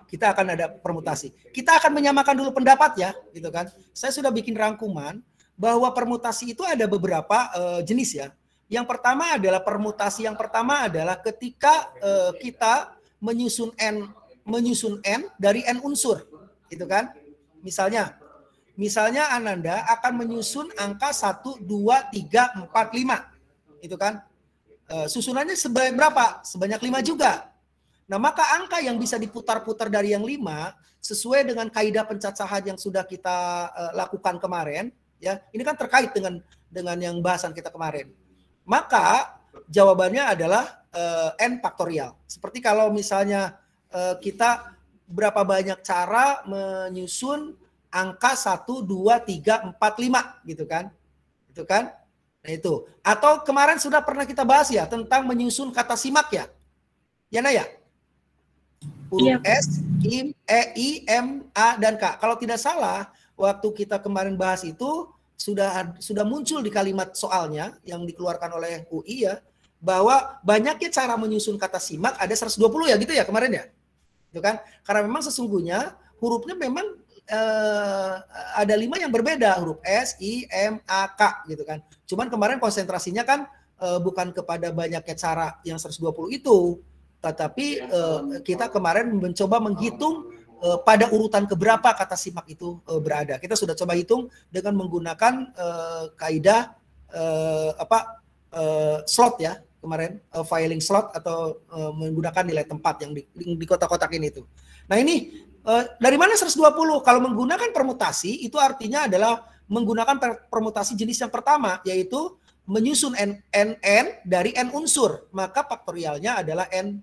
Kita akan ada permutasi. Kita akan menyamakan dulu pendapat ya, gitu kan. Saya sudah bikin rangkuman bahwa permutasi itu ada beberapa jenis ya. Yang pertama adalah permutasi yang pertama adalah ketika kita menyusun n dari n unsur, gitu kan? Misalnya Ananda akan menyusun angka 1, 2, 3, 4, 5, gitu kan? Susunannya sebanyak berapa? Sebanyak 5 juga. Nah, maka angka yang bisa diputar-putar dari yang 5 sesuai dengan kaidah pencacahan yang sudah kita lakukan kemarin, ya. Ini kan terkait dengan yang bahasan kita kemarin. Maka jawabannya adalah n faktorial. Seperti kalau misalnya kita berapa banyak cara menyusun angka 1, 2, 3, 4, 5 gitu kan. Itu kan? Nah itu. Atau kemarin sudah pernah kita bahas ya tentang menyusun kata simak ya. Ya Naya? Huruf S, I, E, I, M, A, dan K. Kalau tidak salah, waktu kita kemarin bahas itu sudah muncul di kalimat soalnya yang dikeluarkan oleh UI ya, bahwa banyaknya cara menyusun kata simak ada 120 ya gitu ya kemarin ya. Itu kan? Karena memang sesungguhnya hurufnya memang ada 5 yang berbeda, huruf S, I, M, A, K gitu kan. Cuman kemarin konsentrasinya kan bukan kepada banyaknya cara yang 120 itu, tetapi kita kemarin mencoba menghitung pada urutan keberapa kata simak itu berada. Kita sudah coba hitung dengan menggunakan kaidah slot ya kemarin, filing slot atau menggunakan nilai tempat yang di kotak-kotakin itu. Nah ini dari mana 120? Kalau menggunakan permutasi itu artinya adalah menggunakan permutasi jenis yang pertama, yaitu menyusun n dari n unsur. Maka faktorialnya adalah n,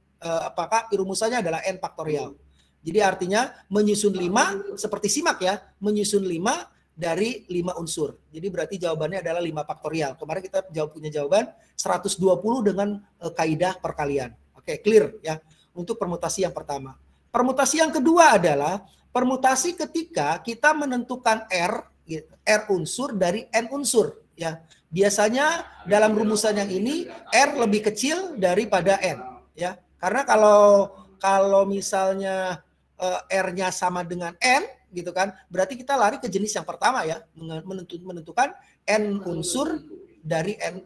rumusannya adalah n faktorial. Jadi artinya menyusun 5 seperti simak ya, menyusun 5 dari 5 unsur. Jadi berarti jawabannya adalah 5 faktorial. Kemarin kita punya jawaban 120 dengan kaidah perkalian. Oke, clear ya untuk permutasi yang pertama. Permutasi yang kedua adalah permutasi ketika kita menentukan R unsur dari N unsur ya. Biasanya dalam rumusan yang ini R lebih kecil daripada N ya. Karena kalau misalnya R-nya sama dengan N gitu kan, berarti kita lari ke jenis yang pertama ya, menentukan N unsur dari N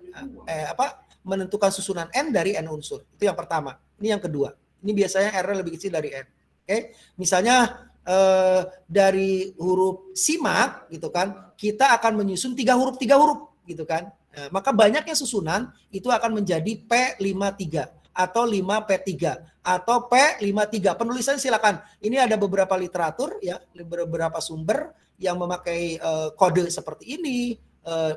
menentukan susunan N dari N unsur. Itu yang pertama. Ini yang kedua. Ini biasanya R-nya lebih kecil dari N. Oke. Misalnya dari huruf simak gitu kan, kita akan menyusun 3 huruf gitu kan. Nah, maka banyaknya susunan itu akan menjadi P53 atau 5P3 atau P53. Penulisan silakan. Ini ada beberapa literatur ya, beberapa sumber yang memakai kode seperti ini,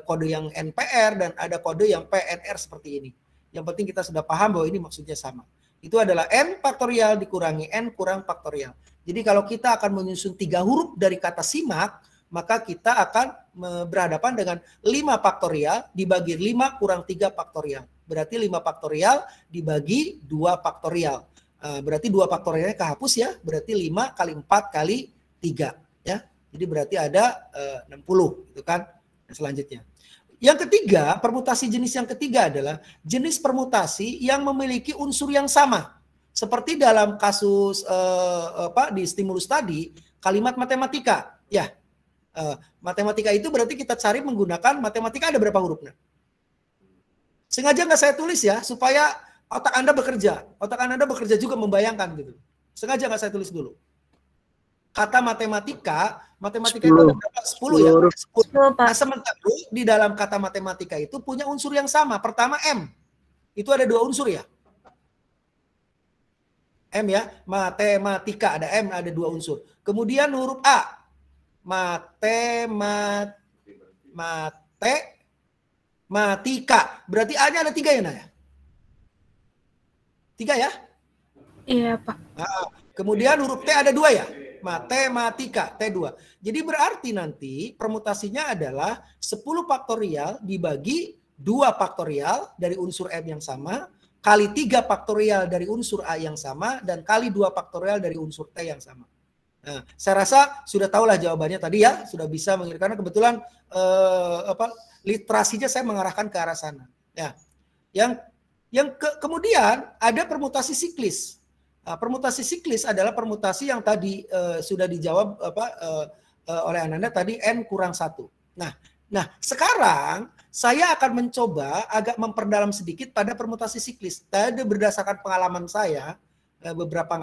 kode yang NPR dan ada kode yang PNR seperti ini. Yang penting kita sudah paham bahwa ini maksudnya sama. Itu adalah N faktorial dikurangi N kurang faktorial. Jadi kalau kita akan menyusun 3 huruf dari kata simak, maka kita akan berhadapan dengan 5 faktorial dibagi 5 kurang 3 faktorial. Berarti 5 faktorial dibagi 2 faktorial. Berarti 2 faktorialnya kehapus ya. Berarti 5 kali 4 kali 3. Ya. Jadi berarti ada 60. Gitu kan. Selanjutnya. Yang ketiga, permutasi jenis yang ketiga adalah jenis permutasi yang memiliki unsur yang sama. Seperti dalam kasus di stimulus tadi, kalimat matematika. Ya. Matematika itu berarti kita cari menggunakan matematika ada berapa hurufnya. Sengaja nggak saya tulis ya, supaya otak Anda bekerja. Otak Anda bekerja juga membayangkan gitu. Sengaja nggak saya tulis dulu. Kata matematika itu ada berapa? 10 ya? 10. Nah, sementara di dalam kata matematika itu punya unsur yang sama. Pertama M. Itu ada 2 unsur ya. M ya, matematika ada M, ada 2 unsur. Kemudian huruf A. Matematika. Berarti A-nya ada 3 ya, Naya? 3 ya? Iya, Pak. Nah, kemudian huruf T ada 2 ya? Matematika, T2. Jadi berarti nanti permutasinya adalah 10 faktorial dibagi 2 faktorial dari unsur M yang sama, kali 3 faktorial dari unsur A yang sama, dan kali 2 faktorial dari unsur T yang sama. Nah, saya rasa sudah tahulah jawabannya tadi ya, sudah bisa mengira, karena kebetulan literasinya saya mengarahkan ke arah sana. Ya, kemudian ada permutasi siklis. Nah, permutasi siklis adalah permutasi yang tadi sudah dijawab oleh Ananda tadi N-1. Nah, sekarang saya akan mencoba agak memperdalam sedikit pada permutasi siklis. Tadi berdasarkan pengalaman saya beberapa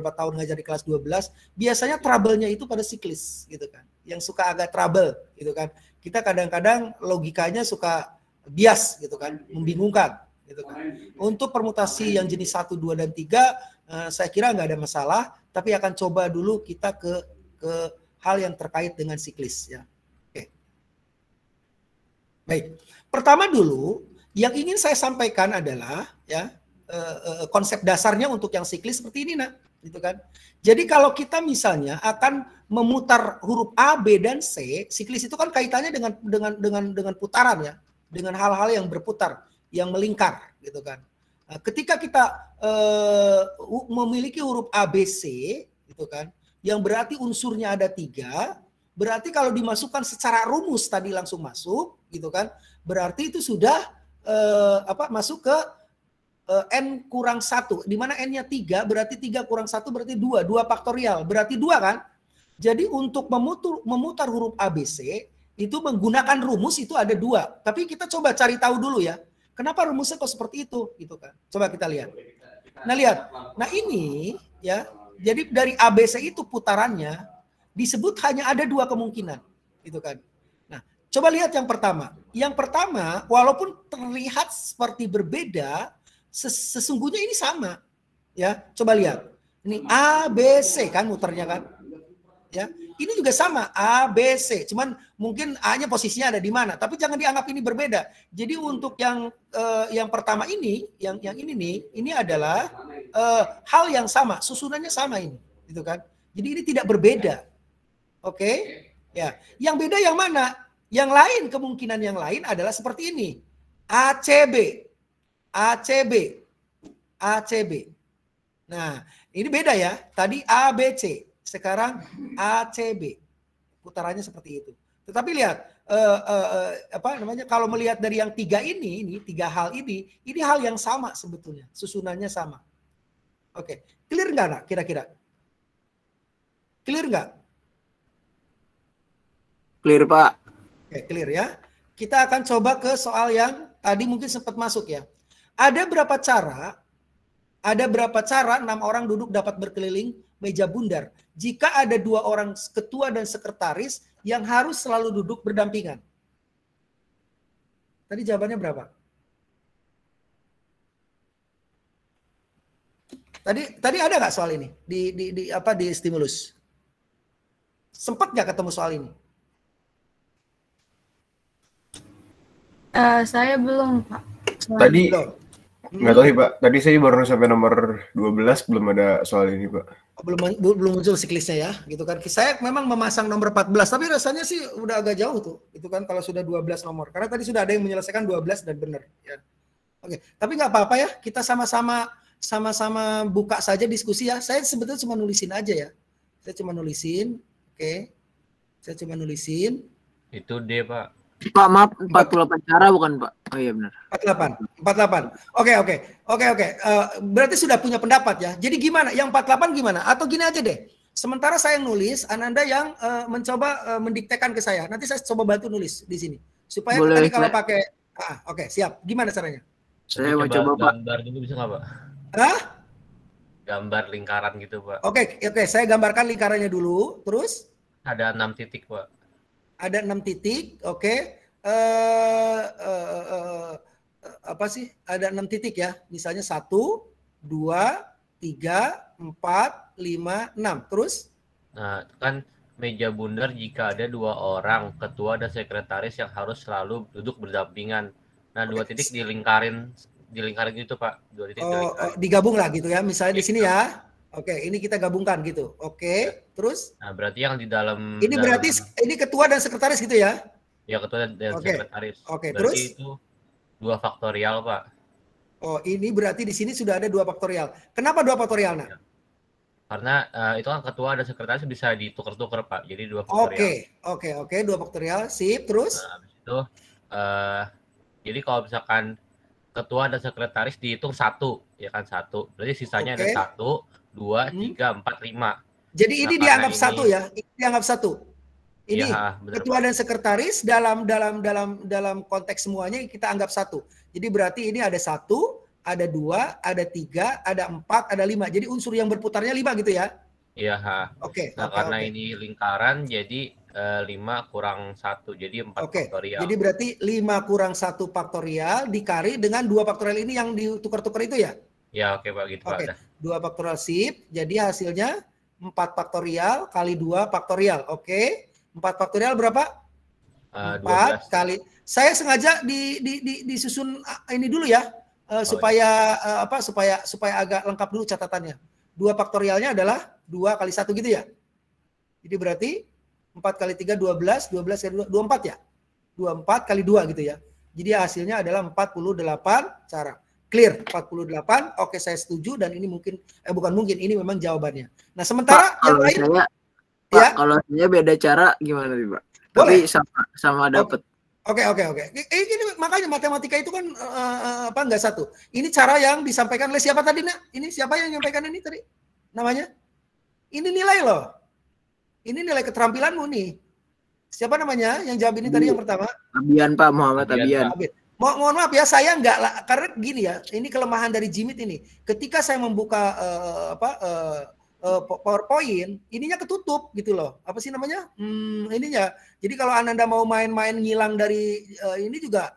tahun ngajar di kelas 12, biasanya trouble-nya itu pada siklis gitu kan. Yang suka agak trouble gitu kan. Kita kadang-kadang logikanya suka bias gitu kan, membingungkan gitu kan. Untuk permutasi yang jenis 1, 2 dan 3 saya kira nggak ada masalah, tapi akan coba dulu kita ke hal yang terkait dengan siklis ya. Oke. Baik. Pertama dulu yang ingin saya sampaikan adalah ya konsep dasarnya untuk yang siklis seperti ini, nak, gitu kan. Jadi kalau kita misalnya akan memutar huruf A, B dan C, siklis itu kan kaitannya dengan putaran ya, dengan hal-hal yang berputar, yang melingkar, gitu kan. Nah, ketika kita memiliki huruf A, B, C, gitu kan, yang berarti unsurnya ada 3, berarti kalau dimasukkan secara rumus tadi langsung masuk, gitu kan, berarti itu sudah masuk ke N-1, di mana N-nya 3, berarti 3 kurang 1 berarti 2 faktorial, berarti 2 kan? Jadi untuk memutar huruf A, B, C, itu menggunakan rumus itu ada 2. Tapi kita coba cari tahu dulu ya, kenapa rumusnya kok seperti itu, gitu kan? Coba kita lihat. Nah lihat, nah ini ya, jadi dari A, B, C itu putarannya disebut hanya ada 2 kemungkinan, gitu kan? Nah, coba lihat yang pertama. Yang pertama, walaupun terlihat seperti berbeda, sesungguhnya ini sama, ya. Coba lihat, ini A, B, C kan muternya kan, ya. Ini juga sama A, B, C, cuman mungkin A-nya posisinya ada di mana, tapi jangan dianggap ini berbeda. Jadi untuk yang pertama ini, yang ini nih, ini adalah hal yang sama, susunannya sama ini, gitu kan. Jadi ini tidak berbeda, oke? Ya, yang beda yang mana? Yang lain, kemungkinan yang lain adalah seperti ini, ACB. Nah, ini beda ya. Tadi ABC, sekarang ACB. Putarannya seperti itu. Tetapi lihat, kalau melihat dari yang 3 ini 3 hal ini hal yang sama sebetulnya. Susunannya sama. Oke, clear nggak, nak? Kira-kira? Clear nggak? Clear, Pak. Oke, clear ya. Kita akan coba ke soal yang tadi mungkin sempat masuk ya. Ada berapa cara 6 orang duduk dapat berkeliling meja bundar jika ada 2 orang ketua dan sekretaris yang harus selalu duduk berdampingan? Tadi jawabannya berapa? Tadi ada nggak soal ini di stimulus? Sempat nggak ketemu soal ini? Saya belum, Pak. Tadi nggak tahu sih, Pak. Tadi saya baru sampai nomor 12, belum ada soal ini, Pak. Belum muncul siklisnya ya, gitu kan. Saya memang memasang nomor 14, tapi rasanya sih udah agak jauh tuh, itu kan kalau sudah 12 nomor. Karena tadi sudah ada yang menyelesaikan 12 dan benar. Ya. Oke, tapi nggak apa-apa ya, kita sama-sama buka saja diskusi ya. Saya sebetulnya cuma nulisin aja ya. Saya cuma nulisin, oke. Saya cuma nulisin. Itu D, Pak. Pak, maaf, 48 cara bukan, Pak? Oh iya benar. 48. Oke. Berarti sudah punya pendapat ya. Jadi gimana? Yang 48 gimana? Atau gini aja deh. Sementara saya yang nulis, Ananda yang mencoba mendiktekan ke saya. Nanti saya coba bantu nulis di sini. Supaya Boleh, tadi kalau saya- pakai oke, siap. Gimana caranya? Saya mau coba, Pak. Gambar dulu bisa nggak, Pak? Hah? Gambar lingkaran gitu, Pak. Oke, saya gambarkan lingkarannya dulu. Terus Ada 6 titik, Pak. ada 6 titik. Oke. Apa sih? Ada 6 titik ya. Misalnya 1, 2, 3, 4, 5, 6. Terus? Nah, kan meja bundar jika ada 2 orang, ketua dan sekretaris yang harus selalu duduk berdampingan. Nah, 2 titik dilingkarin itu, Pak. 2 titik dilingkarin. Digabung lah gitu ya. Misalnya di sini ya. Oke, ini kita gabungkan gitu. Oke, terus? Nah, berarti yang di dalam Ini berarti ini ketua dan sekretaris gitu ya? ya ketua dan sekretaris. Oke, Berarti terus? itu 2 faktorial, Pak. Oh, ini berarti di sini sudah ada 2 faktorial. Kenapa 2 faktorial, Nak? Karena itu kan ketua dan sekretaris bisa ditukar-tukar, Pak. Jadi 2 faktorial. Oke, 2 faktorial. Sip, terus? Nah, habis itu jadi kalau misalkan ketua dan sekretaris dihitung 1, ya kan 1. Berarti sisanya ada 1, 2, 3, 4, 5. Jadi ini dianggap 1 ya? Ini dianggap 1. Ini ya, benar, ketua Pak. dan sekretaris dalam konteks semuanya kita anggap 1. Jadi berarti ini ada 1, ada 2, ada 3, ada 4, ada 5. Jadi unsur yang berputarnya 5 gitu ya? Iya, Oke. Nah, karena ini lingkaran jadi 5 kurang 1, jadi 4 faktorial. Jadi berarti 5 kurang 1 faktorial dikali dengan 2 faktorial ini yang ditukar-tukar itu ya? Ya, oke, Pak, gitu, Pak. 2 faktorial sip. Jadi hasilnya 4 faktorial kali 2 faktorial. Oke. 4 faktorial berapa? 4 kali. Saya sengaja disusun ini dulu ya. Supaya agak lengkap dulu catatannya. 2 faktorialnya adalah 2 kali 1 gitu ya. Jadi berarti 4 kali 3 12, 12 kali 2 24 ya. 24 kali 2 gitu ya. Jadi hasilnya adalah 48 cara. Clear 48. Oke, saya setuju dan ini mungkin ini memang jawabannya. Nah, sementara Pak, yang lain kalau saya beda cara gimana nih, Pak? Boleh. Tapi sama dapat. Oke. Ini makanya matematika itu kan nggak satu. Ini cara yang disampaikan oleh siapa tadi, Nak? Ini siapa yang menyampaikan ini tadi? Namanya? Ini nilai loh. Ini nilai keterampilanmu nih. Siapa namanya yang jawab ini tadi yang pertama? Abian, Pak, Muhammad Abian. Mohon maaf ya, saya enggak lah, karena gini ya, ini kelemahan dari Jimit ini. Ketika saya membuka PowerPoint, ininya ketutup gitu loh. Apa sih namanya? Ininya. Jadi kalau Ananda mau main-main ngilang dari ini juga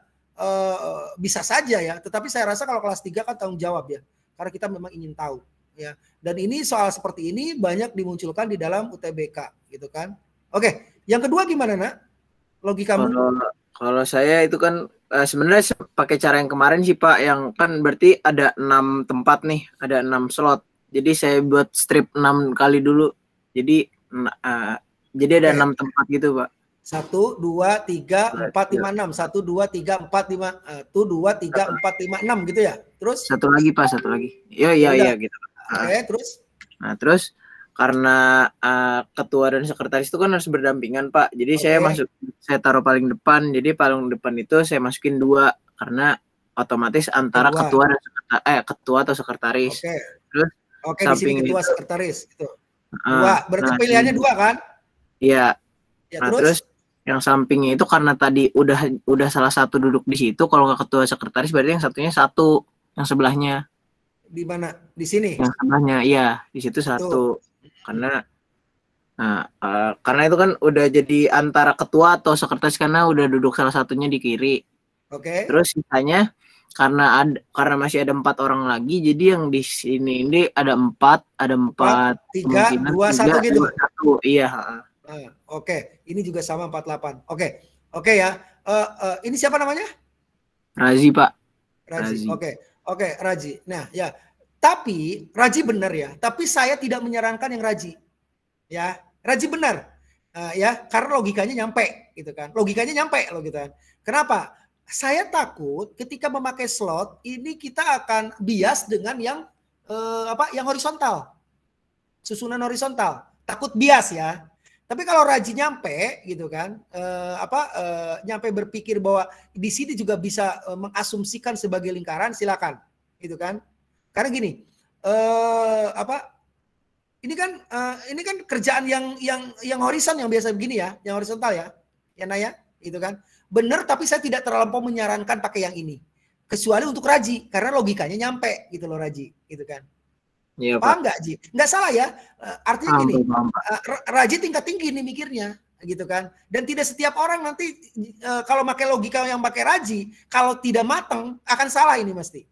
bisa saja ya. Tetapi saya rasa kalau kelas 3 kan tanggung jawab ya. Karena kita memang ingin tahu ya. Dan ini soal seperti ini banyak dimunculkan di dalam UTBK gitu kan. Oke, yang kedua gimana, Nak? Logikamu? Kalau saya itu kan sebenarnya pakai cara yang kemarin sih, Pak, yang kan berarti ada 6 tempat nih, ada 6 slot. Jadi saya buat strip 6 kali dulu. Jadi ada 6 tempat gitu, Pak. 1, 2, 3, 4, 5, 6. 1, 2, 3, 4, 5. 1, 2, 3, 4, 5, 6 gitu ya. Terus? Satu lagi, Pak, satu lagi. Iya gitu. Oke, terus? Nah, terus karena ketua dan sekretaris itu kan harus berdampingan, Pak. Jadi saya taruh paling depan. Jadi paling depan itu saya masukin 2 karena otomatis antara ketua dan ketua atau sekretaris. Oke. Terus di sini ketua sekretaris gitu. 2. Berarti pilihannya 2 kan? Iya. Ya, nah, terus yang sampingnya itu karena tadi udah salah satu duduk di situ, kalau nggak ketua sekretaris berarti yang satunya 1, yang sebelahnya. Di mana? Di sini. Yang sebelahnya, iya, di situ 1. Karena itu kan udah jadi antara ketua atau sekretaris karena udah duduk salah satunya di kiri. Oke. Terus sisanya karena masih ada 4 orang lagi, jadi yang di sini ini ada 4, 3, 2, 1 gitu. 1, iya. Oke, ini juga sama 48. Oke ya. Ini siapa namanya? Razi, Pak. Razi. Oke, Razi. Nah, ya. Tapi Raji benar ya. Tapi saya tidak menyarankan yang Raji. Ya, Raji benar. Ya, karena logikanya nyampe gitu kan. Logikanya nyampe loh gitu kan. Kenapa? Saya takut ketika memakai slot ini kita akan bias dengan yang yang horizontal. Susunan horizontal. Takut bias ya. Tapi kalau Raji nyampe gitu kan, nyampe berpikir bahwa di sini juga bisa mengasumsikan sebagai lingkaran, silakan, gitu kan? Karena gini, ini kan kerjaan yang horizon yang biasa begini ya, yang horizontal ya Naya, itu kan. Benar, tapi saya tidak terlampau menyarankan pakai yang ini. Kecuali untuk Raji, karena logikanya nyampe gitu loh Raji, gitu kan. Iya, Paham Pak. nggak Ji? Nggak salah ya. Artinya Paham, gini, paham, Pak. Raji tingkat tinggi nih mikirnya, gitu kan. Dan tidak setiap orang nanti kalau pakai logika yang pakai Raji, kalau tidak matang akan salah ini mesti.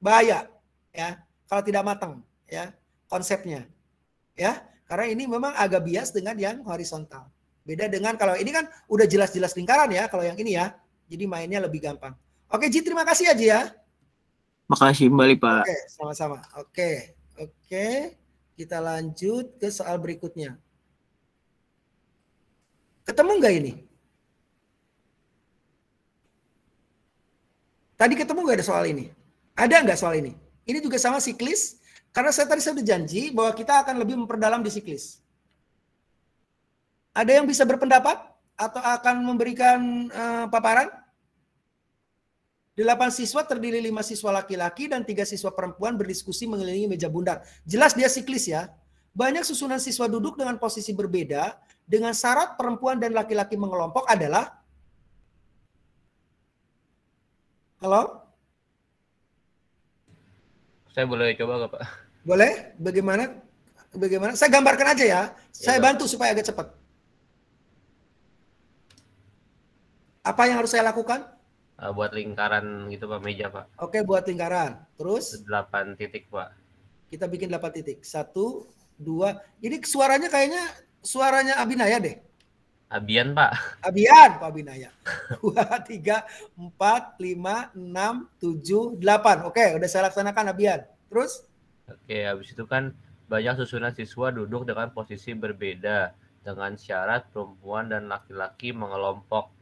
Bahaya ya, kalau tidak matang ya konsepnya. Ya, karena ini memang agak bias dengan yang horizontal. Beda dengan kalau ini kan udah jelas-jelas lingkaran ya, kalau yang ini ya. Jadi mainnya lebih gampang. Oke, Ji, terima kasih ya, Ji ya. Makasih kembali, Pak. Oke, sama-sama. Oke, kita lanjut ke soal berikutnya. Ketemu nggak ini? Tadi ketemu nggak ada soal ini? Ada nggak soal ini? Ini juga sama siklis, karena saya sudah janji bahwa kita akan lebih memperdalam di siklis. Ada yang bisa berpendapat atau akan memberikan paparan? 8 siswa terdiri 5 siswa laki-laki dan 3 siswa perempuan berdiskusi mengelilingi meja bundar. Jelas dia siklis ya. Banyak susunan siswa duduk dengan posisi berbeda dengan syarat perempuan dan laki-laki mengelompok adalah. Halo? Saya boleh coba nggak Pak? Boleh? Bagaimana? Saya gambarkan aja ya. Saya bantu supaya agak cepat. Apa yang harus saya lakukan? Buat lingkaran gitu Pak, meja Pak. Oke, buat lingkaran. Terus? 8 titik Pak. Kita bikin 8 titik. 1, 2. Ini suaranya kayaknya suaranya Abinaya deh. Abian Pak. Abian, Pak Abinaya. 2, 3, 4, 5, 6, 7, 8. Oke, udah saya laksanakan Abian. Terus? Oke, habis itu kan banyak susunan siswa duduk dengan posisi berbeda dengan syarat perempuan dan laki-laki mengelompok.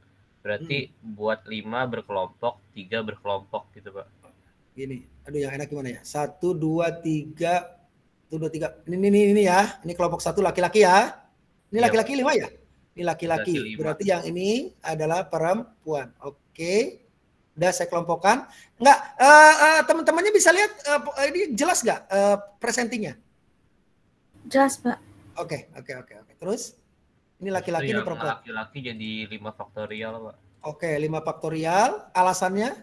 Berarti buat 5 berkelompok, 3 berkelompok gitu Pak. Gini, aduh yang enak gimana ya? 1, 2, 3, 1, 2, 3. Ini ya, ini kelompok 1 laki-laki ya. Ini laki-laki 5 ya? Ini laki-laki. Berarti yang ini adalah perempuan. Oke. Udah saya kelompokkan. Enggak, teman-temannya bisa lihat ini jelas nggak presentingnya? Jelas Pak. Oke. Terus? Ini laki-laki, ini perempuan. Laki-laki jadi 5 faktorial Pak. Oke, 5 faktorial. Alasannya?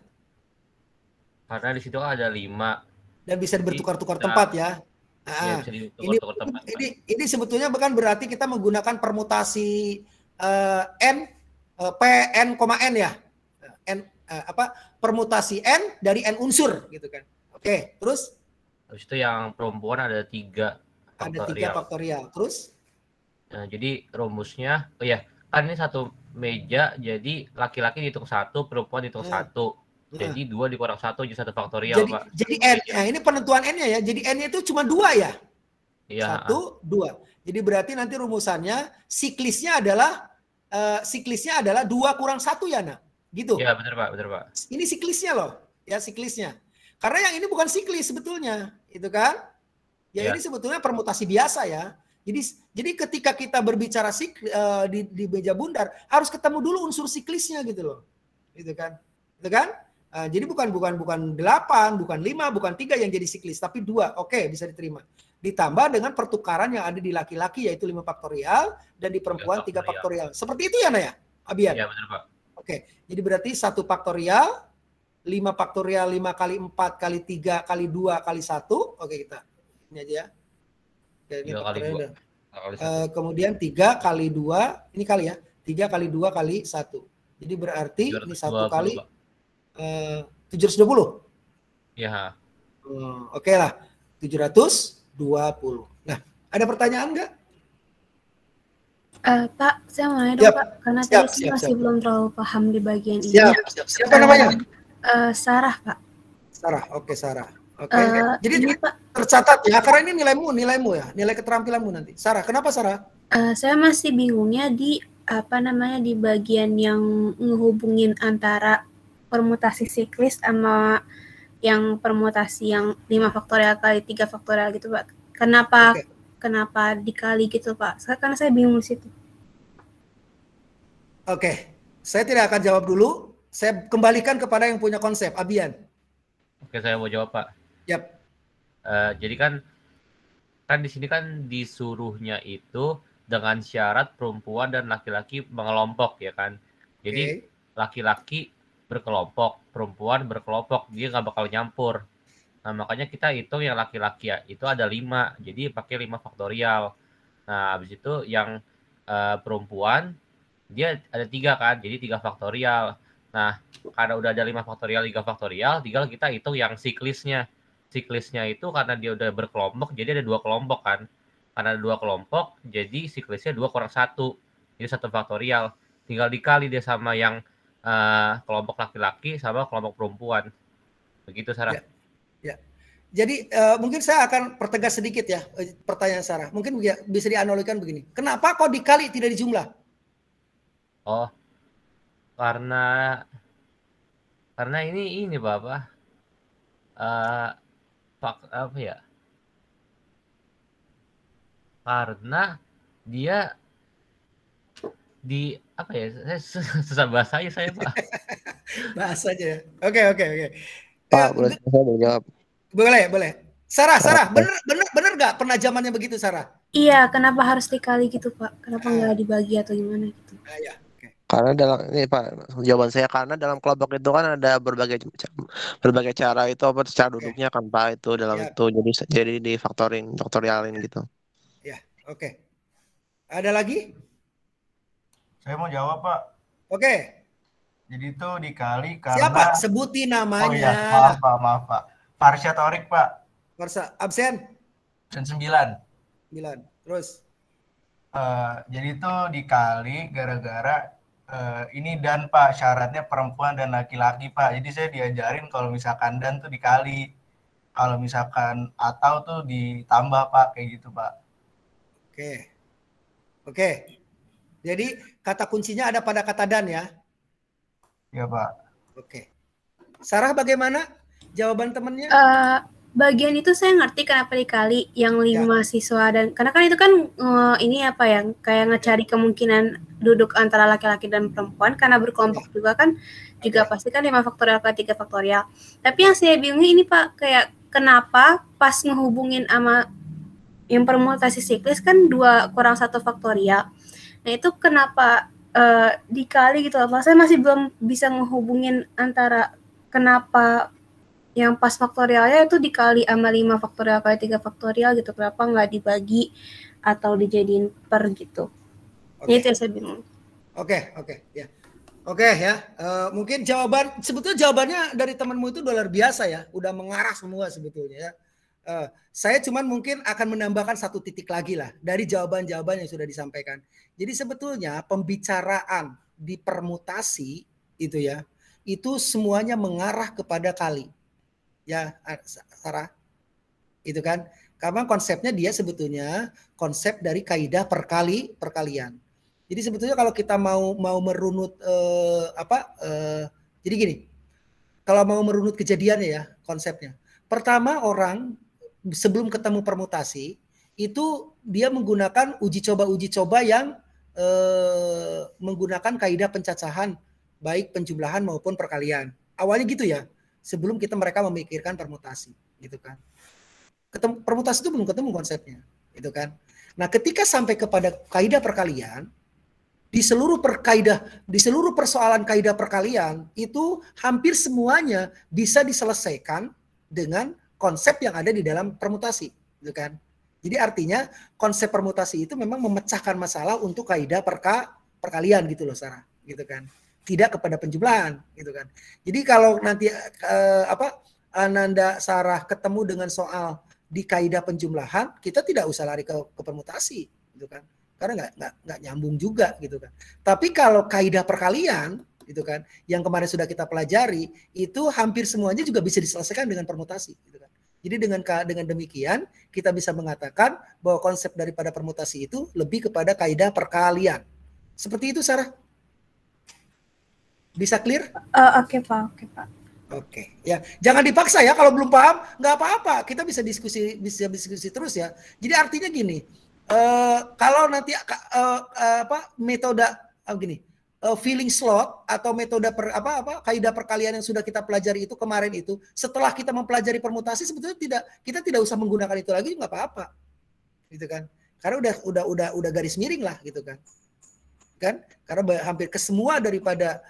Karena di situ kan ada 5. Dan bisa bertukar-tukar tempat ya. Ya, bisa ditukar-tukar tempat. Ini sebetulnya bukan berarti kita menggunakan permutasi n p n, n ya. Permutasi n dari n unsur gitu kan. Oke, terus? Habis itu yang perempuan ada 3 faktorial. Ada 3 faktorial. Terus? Nah, jadi rumusnya, kan ini satu meja, jadi laki-laki dihitung 1, perempuan dihitung 1. Jadi 2 dikurang 1 jadi 1 faktorial, Pak. Jadi n, ini penentuan n-nya ya. Jadi n-nya itu cuma 2 ya? Iya. 1, 2. Jadi berarti nanti rumusannya siklisnya adalah 2 kurang 1 ya, Nak? Gitu. Iya, benar Pak. Ini siklisnya loh, ya siklisnya. Karena yang ini bukan siklis sebetulnya, itu kan? Ya. Ini sebetulnya permutasi biasa ya. Jadi ketika kita berbicara di meja bundar harus ketemu dulu unsur siklisnya gitu loh, gitu kan? Jadi bukan 8, bukan 5, bukan 3 yang jadi siklis, tapi 2. Oke, bisa diterima. Ditambah dengan pertukaran yang ada di laki-laki yaitu 5 faktorial dan di perempuan 3 faktorial. Seperti itu ya, Naya? Abian? Iya, benar Pak. Oke, jadi berarti 1 faktorial, 5 faktorial, 5 kali 4 kali 3 kali 2 kali 1. Oke, kita ini aja ya. Ini 3 kali 2. Kemudian 3 kali 2, ini kali ya, 3 kali 2 kali 1. Jadi berarti ini 1 kali 720. Iya. Oke lah, 720. Nah, ada pertanyaan nggak? Pak, saya mau nanya dong Pak, karena tadi saya masih belum terlalu paham di bagian ini. Siapa namanya? Sarah Pak. Sarah, oke Sarah. Oke. Jadi Pak, tercatat ya, karena ini nilaimu ya, nilai keterampilanmu nanti. Sarah, kenapa Sarah? Saya masih bingungnya di di bagian yang ngehubungin antara permutasi siklis sama yang permutasi yang 5 faktorial kali 3 faktorial gitu Pak. Kenapa dikali gitu Pak? Karena saya bingung di situ. Oke, saya tidak akan jawab dulu. Saya kembalikan kepada yang punya konsep, Abian. Oke, saya mau jawab Pak. Yap. Jadi kan kan di sini kan disuruhnya itu dengan syarat perempuan dan laki-laki mengelompok ya kan. Jadi laki-laki berkelompok, perempuan berkelompok, dia nggak bakal nyampur. Nah makanya kita hitung yang laki-laki ya itu ada 5, jadi pakai 5 faktorial. Nah habis itu yang perempuan dia ada 3 kan, jadi 3 faktorial. Nah karena udah ada 5 faktorial, 3 faktorial, tinggal kita hitung yang siklisnya. Siklisnya itu karena dia udah berkelompok, jadi ada 2 kelompok kan. Karena ada 2 kelompok, jadi siklisnya 2 kurang 1. Jadi 1 faktorial. Tinggal dikali dia sama yang kelompok laki-laki sama kelompok perempuan. Begitu, Sarah. Ya. Jadi mungkin saya akan pertegas sedikit ya pertanyaan Sarah. Mungkin bisa dianalogikan begini. Kenapa kok dikali tidak dijumlah? Oh, karena ini Bapak. Apa ya? Karena dia di apa ya? Saya susah bahasanya saya, Pak. Bahasa aja ya. Oke. Pak, boleh saya jawab? Boleh. Sarah, bener nggak penajamannya begitu, Sarah? Iya, kenapa harus dikali gitu, Pak? Kenapa nggak dibagi atau gimana gitu? Ya. Karena ini Pak, jawaban saya karena dalam kelompok itu kan ada berbagai cara itu apa cara duduknya kan Pak itu dalam itu jadi di faktorialin gitu. Ya, oke. Ada lagi? Saya mau jawab, Pak. Oke. Jadi itu dikali karena... Siapa? Sebutin namanya. Oh iya, maaf Pak. Farsha Torik, Pak. Farsha, absen? Absen 9. Terus? Jadi itu dikali gara-gara ini dan Pak, syaratnya perempuan dan laki-laki, Pak. Jadi saya diajarin kalau misalkan dan tuh dikali. Kalau misalkan atau tuh ditambah, Pak. Kayak gitu, Pak. Oke. Jadi kata kuncinya ada pada kata dan ya? Iya, Pak. Oke. Sarah bagaimana jawaban temennya? Bagian itu saya ngerti kenapa dikali yang 5 siswa dan karena kan itu kan ini apa ya kayak ngecari kemungkinan duduk antara laki-laki dan perempuan karena berkelompok juga kan juga pasti kan 5 faktorial ke 3 faktorial. Tapi yang saya bingung ini Pak kayak kenapa pas ngehubungin sama yang permutasi siklis kan 2 kurang 1 faktorial. Nah itu kenapa dikali gitu apa? Saya masih belum bisa ngehubungin antara kenapa yang pas faktorialnya itu dikali sama 5 faktorial kali 3 faktorial gitu. Kenapa nggak dibagi atau dijadiin per gitu. Itu yang saya bingung. Oke. Mungkin sebetulnya jawabannya dari temanmu itu luar biasa ya. Udah mengarah semua sebetulnya ya. Saya cuman mungkin akan menambahkan 1 titik lagi lah dari jawaban-jawaban yang sudah disampaikan. Jadi sebetulnya pembicaraan di permutasi itu ya, itu semuanya mengarah kepada kali. Ya, Sarah, itu kan, karena konsepnya dia sebetulnya konsep dari kaidah perkalian. Jadi sebetulnya kalau kita mau merunut jadi gini, kalau mau merunut kejadiannya ya konsepnya. Pertama orang sebelum ketemu permutasi itu dia menggunakan uji coba yang menggunakan kaidah pencacahan baik penjumlahan maupun perkalian. Awalnya gitu ya. Sebelum mereka memikirkan permutasi, gitu kan. Permutasi itu belum ketemu konsepnya, gitu kan. Nah, ketika sampai kepada kaidah perkalian, di seluruh persoalan kaidah perkalian itu hampir semuanya bisa diselesaikan dengan konsep yang ada di dalam permutasi, gitu kan. Jadi artinya konsep permutasi itu memang memecahkan masalah untuk kaidah perkalian gitu loh, Sarah, gitu kan. Tidak kepada penjumlahan gitu kan. Jadi kalau nanti Ananda Sarah ketemu dengan soal di kaidah penjumlahan, kita tidak usah lari ke permutasi gitu kan. Karena nggak nyambung juga gitu kan. Tapi kalau kaidah perkalian gitu kan, yang kemarin sudah kita pelajari, itu hampir semuanya juga bisa diselesaikan dengan permutasi gitu kan. Jadi dengan demikian kita bisa mengatakan bahwa konsep daripada permutasi itu lebih kepada kaidah perkalian. Seperti itu, Sarah. Bisa clear? Oke Pak. Oke, ya jangan dipaksa ya kalau belum paham nggak apa-apa, kita bisa diskusi terus ya. Jadi artinya gini, kalau nanti metode gini, filling slot atau metode kaidah perkalian yang sudah kita pelajari itu kemarin itu, setelah kita mempelajari permutasi sebetulnya kita tidak usah menggunakan itu lagi nggak apa-apa, gitu kan. Karena udah garis miring lah gitu kan. Karena hampir ke semua daripada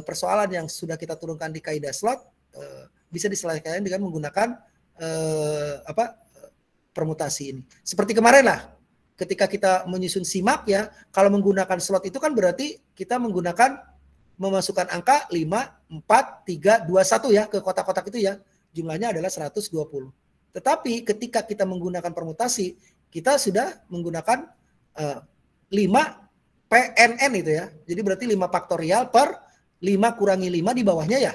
persoalan yang sudah kita turunkan di kaidah slot bisa diselesaikan dengan menggunakan permutasi ini. Seperti kemarin lah, ketika kita menyusun simak ya, kalau menggunakan slot itu kan berarti kita memasukkan angka 5, 4, 3, 2, 1 ya ke kotak-kotak itu ya. Jumlahnya adalah 120. Tetapi ketika kita menggunakan permutasi, kita sudah menggunakan 5 PNN itu ya. Jadi berarti 5 faktorial per 5 kurangi 5 di bawahnya ya.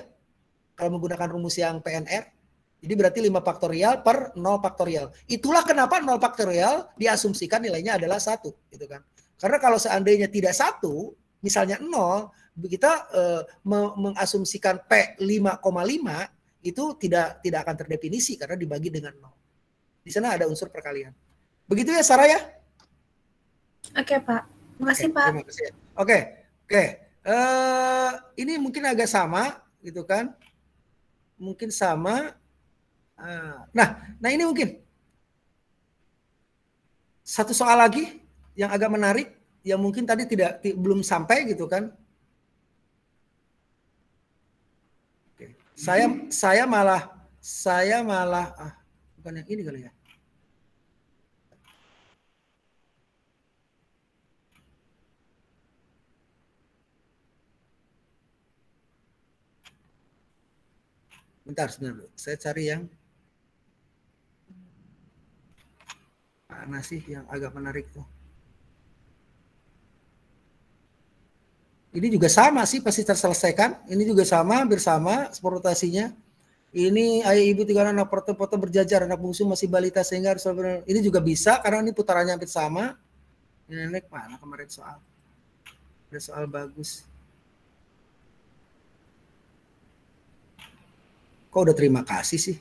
Kalau menggunakan rumus yang PNR. Jadi berarti 5 faktorial per 0 faktorial. Itulah kenapa 0 faktorial diasumsikan nilainya adalah 1. Gitu kan. Karena kalau seandainya tidak 1, misalnya 0, kita mengasumsikan P 5,5 itu tidak akan terdefinisi karena dibagi dengan 0. Di sana ada unsur perkalian. Begitu ya Sarah ya? Oke Pak. Makasih Pak. Terima kasih. Oke. Ini mungkin agak sama gitu kan. Mungkin sama. Nah ini mungkin satu soal lagi yang agak menarik yang mungkin tadi belum sampai gitu kan. Oke. Saya malah bukan yang ini kali ya. Bentar, sebentar. Saya cari yang mana sih yang agak menarik tuh. Ini juga sama sih, pasti terselesaikan. Ini juga sama, hampir sama eksploitasinya. Ini ayah ibu 3 anak foto-foto berjajar, anak bungsu masih balita sehingga harus ini juga bisa karena ini putarannya hampir sama. Ini nenek mana kemarin soal? Ada soal bagus. Kok udah terima kasih sih?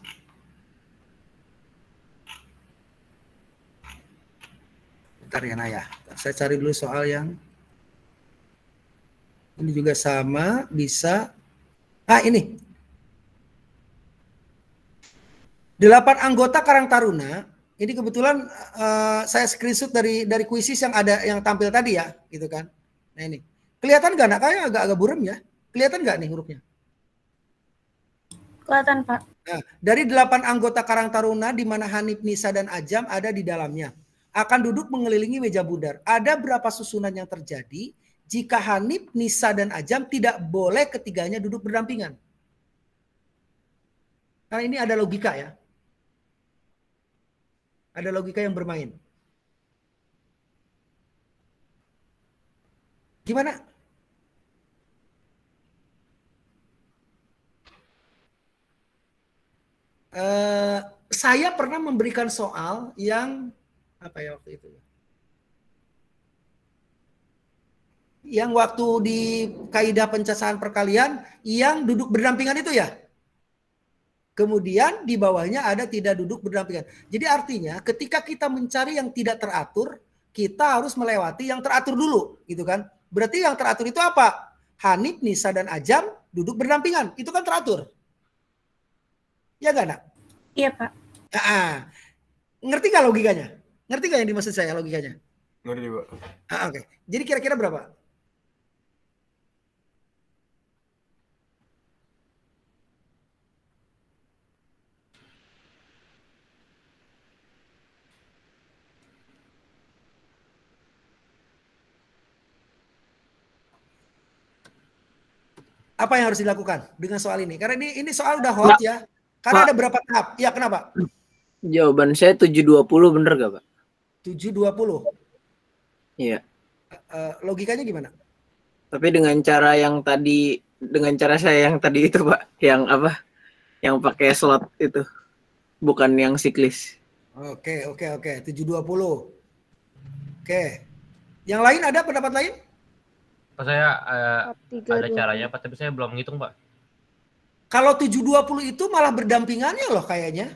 Bentar ya Naya. Saya cari dulu soal yang ini juga sama, bisa. Ini. 8 anggota Karang Taruna. Ini kebetulan saya screenshot dari kuisis yang ada yang tampil tadi ya, gitu kan. Nah ini. Kelihatan nggak nak? Kayak agak buram ya. Kelihatan nggak nih hurufnya? Kelihatan Pak. Nah, dari 8 anggota Karang Taruna di mana Hanif, Nisa, dan Ajam ada di dalamnya. Akan duduk mengelilingi meja bundar. Ada berapa susunan yang terjadi jika Hanif, Nisa, dan Ajam tidak boleh ketiganya duduk berdampingan? Karena ini ada logika ya. Ada logika yang bermain. Gimana? Saya pernah memberikan soal yang apa ya waktu itu? Yang waktu di kaidah pencacahan perkalian yang duduk berdampingan itu ya. Kemudian di bawahnya ada tidak duduk berdampingan. Jadi artinya ketika kita mencari yang tidak teratur, kita harus melewati yang teratur dulu, gitu kan? Berarti yang teratur itu apa? Hanif, Nisa, dan Ajam duduk berdampingan. Itu kan teratur. Ya nggak, Nak? Iya, Pak. Ngerti nggak logikanya? Ngerti nggak yang dimaksud saya logikanya? Ngerti, Pak. Oke. Jadi kira-kira berapa? Apa yang harus dilakukan dengan soal ini? Karena ini soal udah hot ya. Karena ada berapa tahap? Ya, kenapa? Jawaban saya 720 bener gak, Pak? 720. Iya. Logikanya gimana? Tapi dengan cara saya yang tadi itu, Pak, yang apa? Yang pakai slot itu. Bukan yang siklis. Oke. 720. Oke. Yang lain ada pendapat lain? Pak, saya ada caranya Pak, tapi saya belum ngitung Pak. Kalau 720 itu malah berdampingannya loh kayaknya.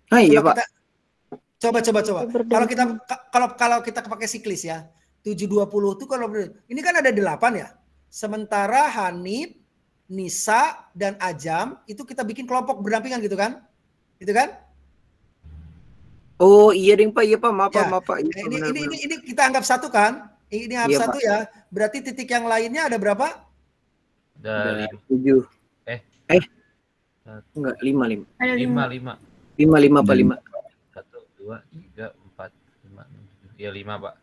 Iya Pak. Coba. Kalau kita pakai siklis ya, 720 itu kalau ini kan ada 8 ya. Sementara Hanif, Nisa, dan Ajam itu kita bikin kelompok berdampingan gitu kan? Gitu kan? Oh iya ding Pak, iya Pak, maaf Ya. Pak, maaf Pak. Iya, Nah, benar-benar. ini kita anggap satu kan? Ini anggap Iya, satu Pak. ya. Berarti titik yang lainnya ada berapa? Dari 7. Eh. Enggak, 5. Ada 5 5 Pak, 5. 1 2 3 4 5 6 7. Ya 5, Pak.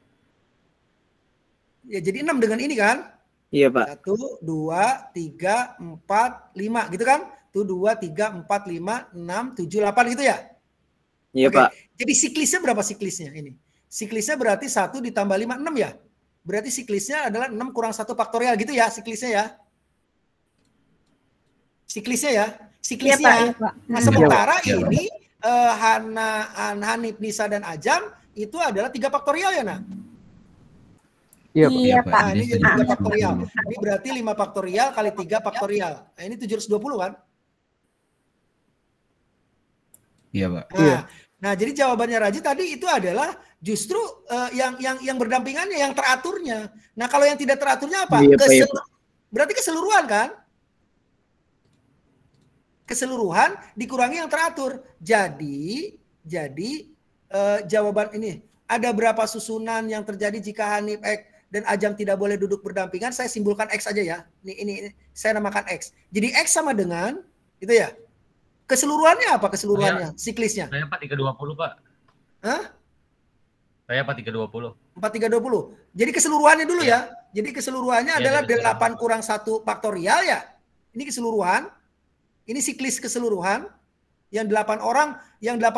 Ya jadi 6 dengan ini kan? Iya Pak. 1, 2, 3, 4, 5 gitu kan? 1, 2, 3, 4, 5, 6, 7, 8 gitu ya? Iya Oke. Pak. Jadi siklisnya berapa siklisnya ini? Siklisnya berarti 1 ditambah 5, 6 ya? Berarti siklisnya adalah 6 kurang 1 faktorial gitu ya siklisnya ya? Siklisnya ya? Siklisnya. Iya, Pak. Nah sementara Iya, Pak. ini Hanif, Nisa, dan Ajam itu adalah 3 faktorial ya nak? Iya Pak. Iya, Pak. Nah ini jadi 3 faktorial. Ini berarti 5 faktorial kali 3 faktorial. Nah ini 720 kan? Iya Pak. Nah, jadi jawabannya Raji tadi itu adalah justru yang berdampingannya, yang teraturnya. Nah, kalau yang tidak teraturnya apa? Iya, Pak, iya, Pak. Berarti keseluruhan kan? Keseluruhan dikurangi yang teratur. Jadi jawaban ini ada berapa susunan yang terjadi jika Hanif X dan Ajam tidak boleh duduk berdampingan? Saya simpulkan X aja ya. Ini saya namakan X. Jadi X sama dengan itu ya. Keseluruhannya apa keseluruhannya? Siklisnya. Saya 4320, Pak. Hah? Saya 4320. 4320. Jadi keseluruhannya dulu ya. Jadi keseluruhannya adalah 8 kurang 1 faktorial ya. Ini keseluruhan. Ini siklis keseluruhan. Yang 8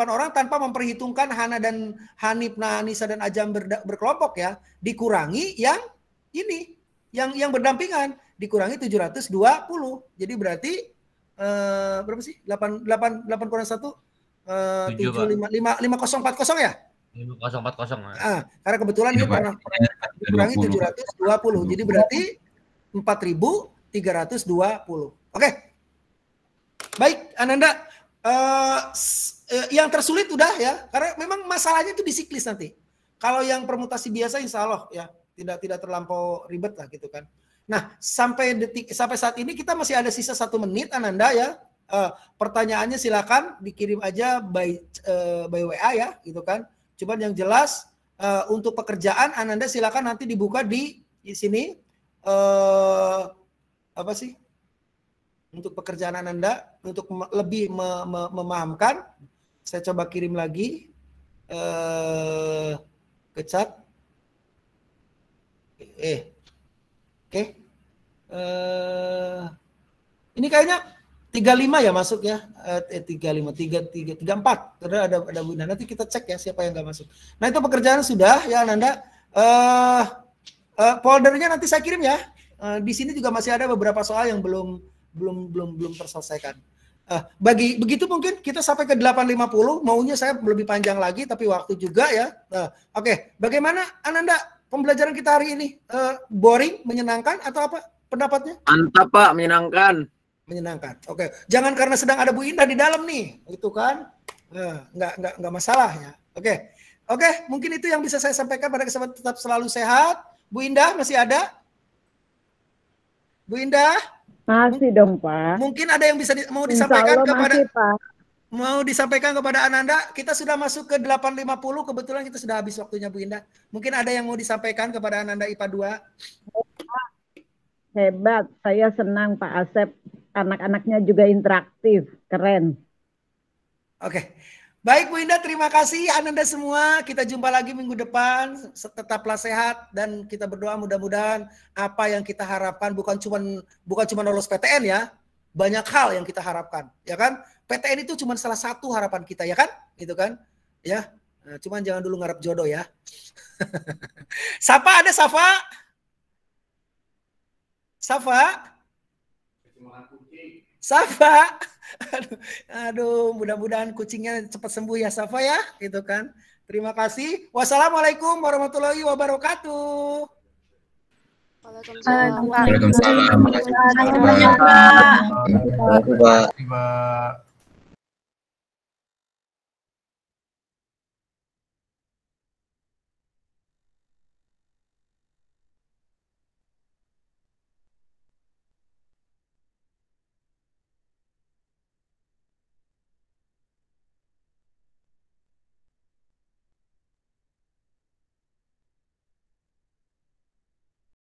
orang tanpa memperhitungkan Hana dan Hanif, Nisa dan Ajam berkelompok ya. Dikurangi yang ini. Yang berdampingan. Dikurangi 720. Jadi berarti berapa sih? 8 kurang 1 5 5040 ya? 5040. Karena kebetulan ini pernah dikurangi 720. Jadi berarti 4.320. Oke. Baik, Ananda. Yang tersulit udah ya. Karena memang masalahnya itu di siklis nanti. Kalau yang permutasi biasa insya Allah ya tidak terlampau ribet lah gitu kan. Nah, sampai saat ini kita masih ada sisa 1 menit, Ananda ya. Pertanyaannya silakan dikirim aja by WA ya, gitu kan. Cuman yang jelas untuk pekerjaan Ananda silakan nanti dibuka di sini apa sih? Untuk pekerjaan Ananda untuk lebih memahamkan, saya coba kirim lagi ke chat. Oke. Ini kayaknya 35 ya masuk ya. 35, 34. Karena ada Bu Nana, nanti kita cek ya siapa yang nggak masuk. Nah, itu pekerjaan sudah ya Ananda. Foldernya nanti saya kirim ya. Di sini juga masih ada beberapa soal yang belum terselesaikan. Begitu mungkin kita sampai ke 8.50. Maunya saya lebih panjang lagi tapi waktu juga ya. Oke. Bagaimana Ananda? Pembelajaran kita hari ini boring, menyenangkan atau apa pendapatnya? Mantap Pak, menyenangkan. Menyenangkan. Oke, jangan karena sedang ada Bu Indah di dalam nih, itu kan? Nggak masalah ya. Oke, mungkin itu yang bisa saya sampaikan pada kesempatan. Tetap selalu sehat. Bu Indah masih ada? Bu Indah? Masih dong Pak. Mungkin ada yang bisa mau disampaikan kepada masih, Pak. Mau disampaikan kepada Ananda, kita sudah masuk ke 8.50, kebetulan kita sudah habis waktunya Bu Indah. Mungkin ada yang mau disampaikan kepada Ananda IPA 2? Hebat, saya senang Pak Asep. Anak-anaknya juga interaktif, keren. Oke, baik Bu Indah, terima kasih Ananda semua. Kita jumpa lagi minggu depan. Tetaplah sehat dan kita berdoa mudah-mudahan apa yang kita harapkan bukan cuma lolos PTN ya. Banyak hal yang kita harapkan, ya kan? PTN itu cuma salah satu harapan kita, ya kan? Gitu kan? Ya. Nah, cuman jangan dulu ngarep jodoh ya. Safa ada Safa? Safa. Aduh, mudah-mudahan kucingnya cepat sembuh ya Safa ya, gitu kan? Terima kasih. Wassalamualaikum warahmatullahi wabarakatuh. Waalaikumsalam. Waalaikumsalam. Terima kasih Pak.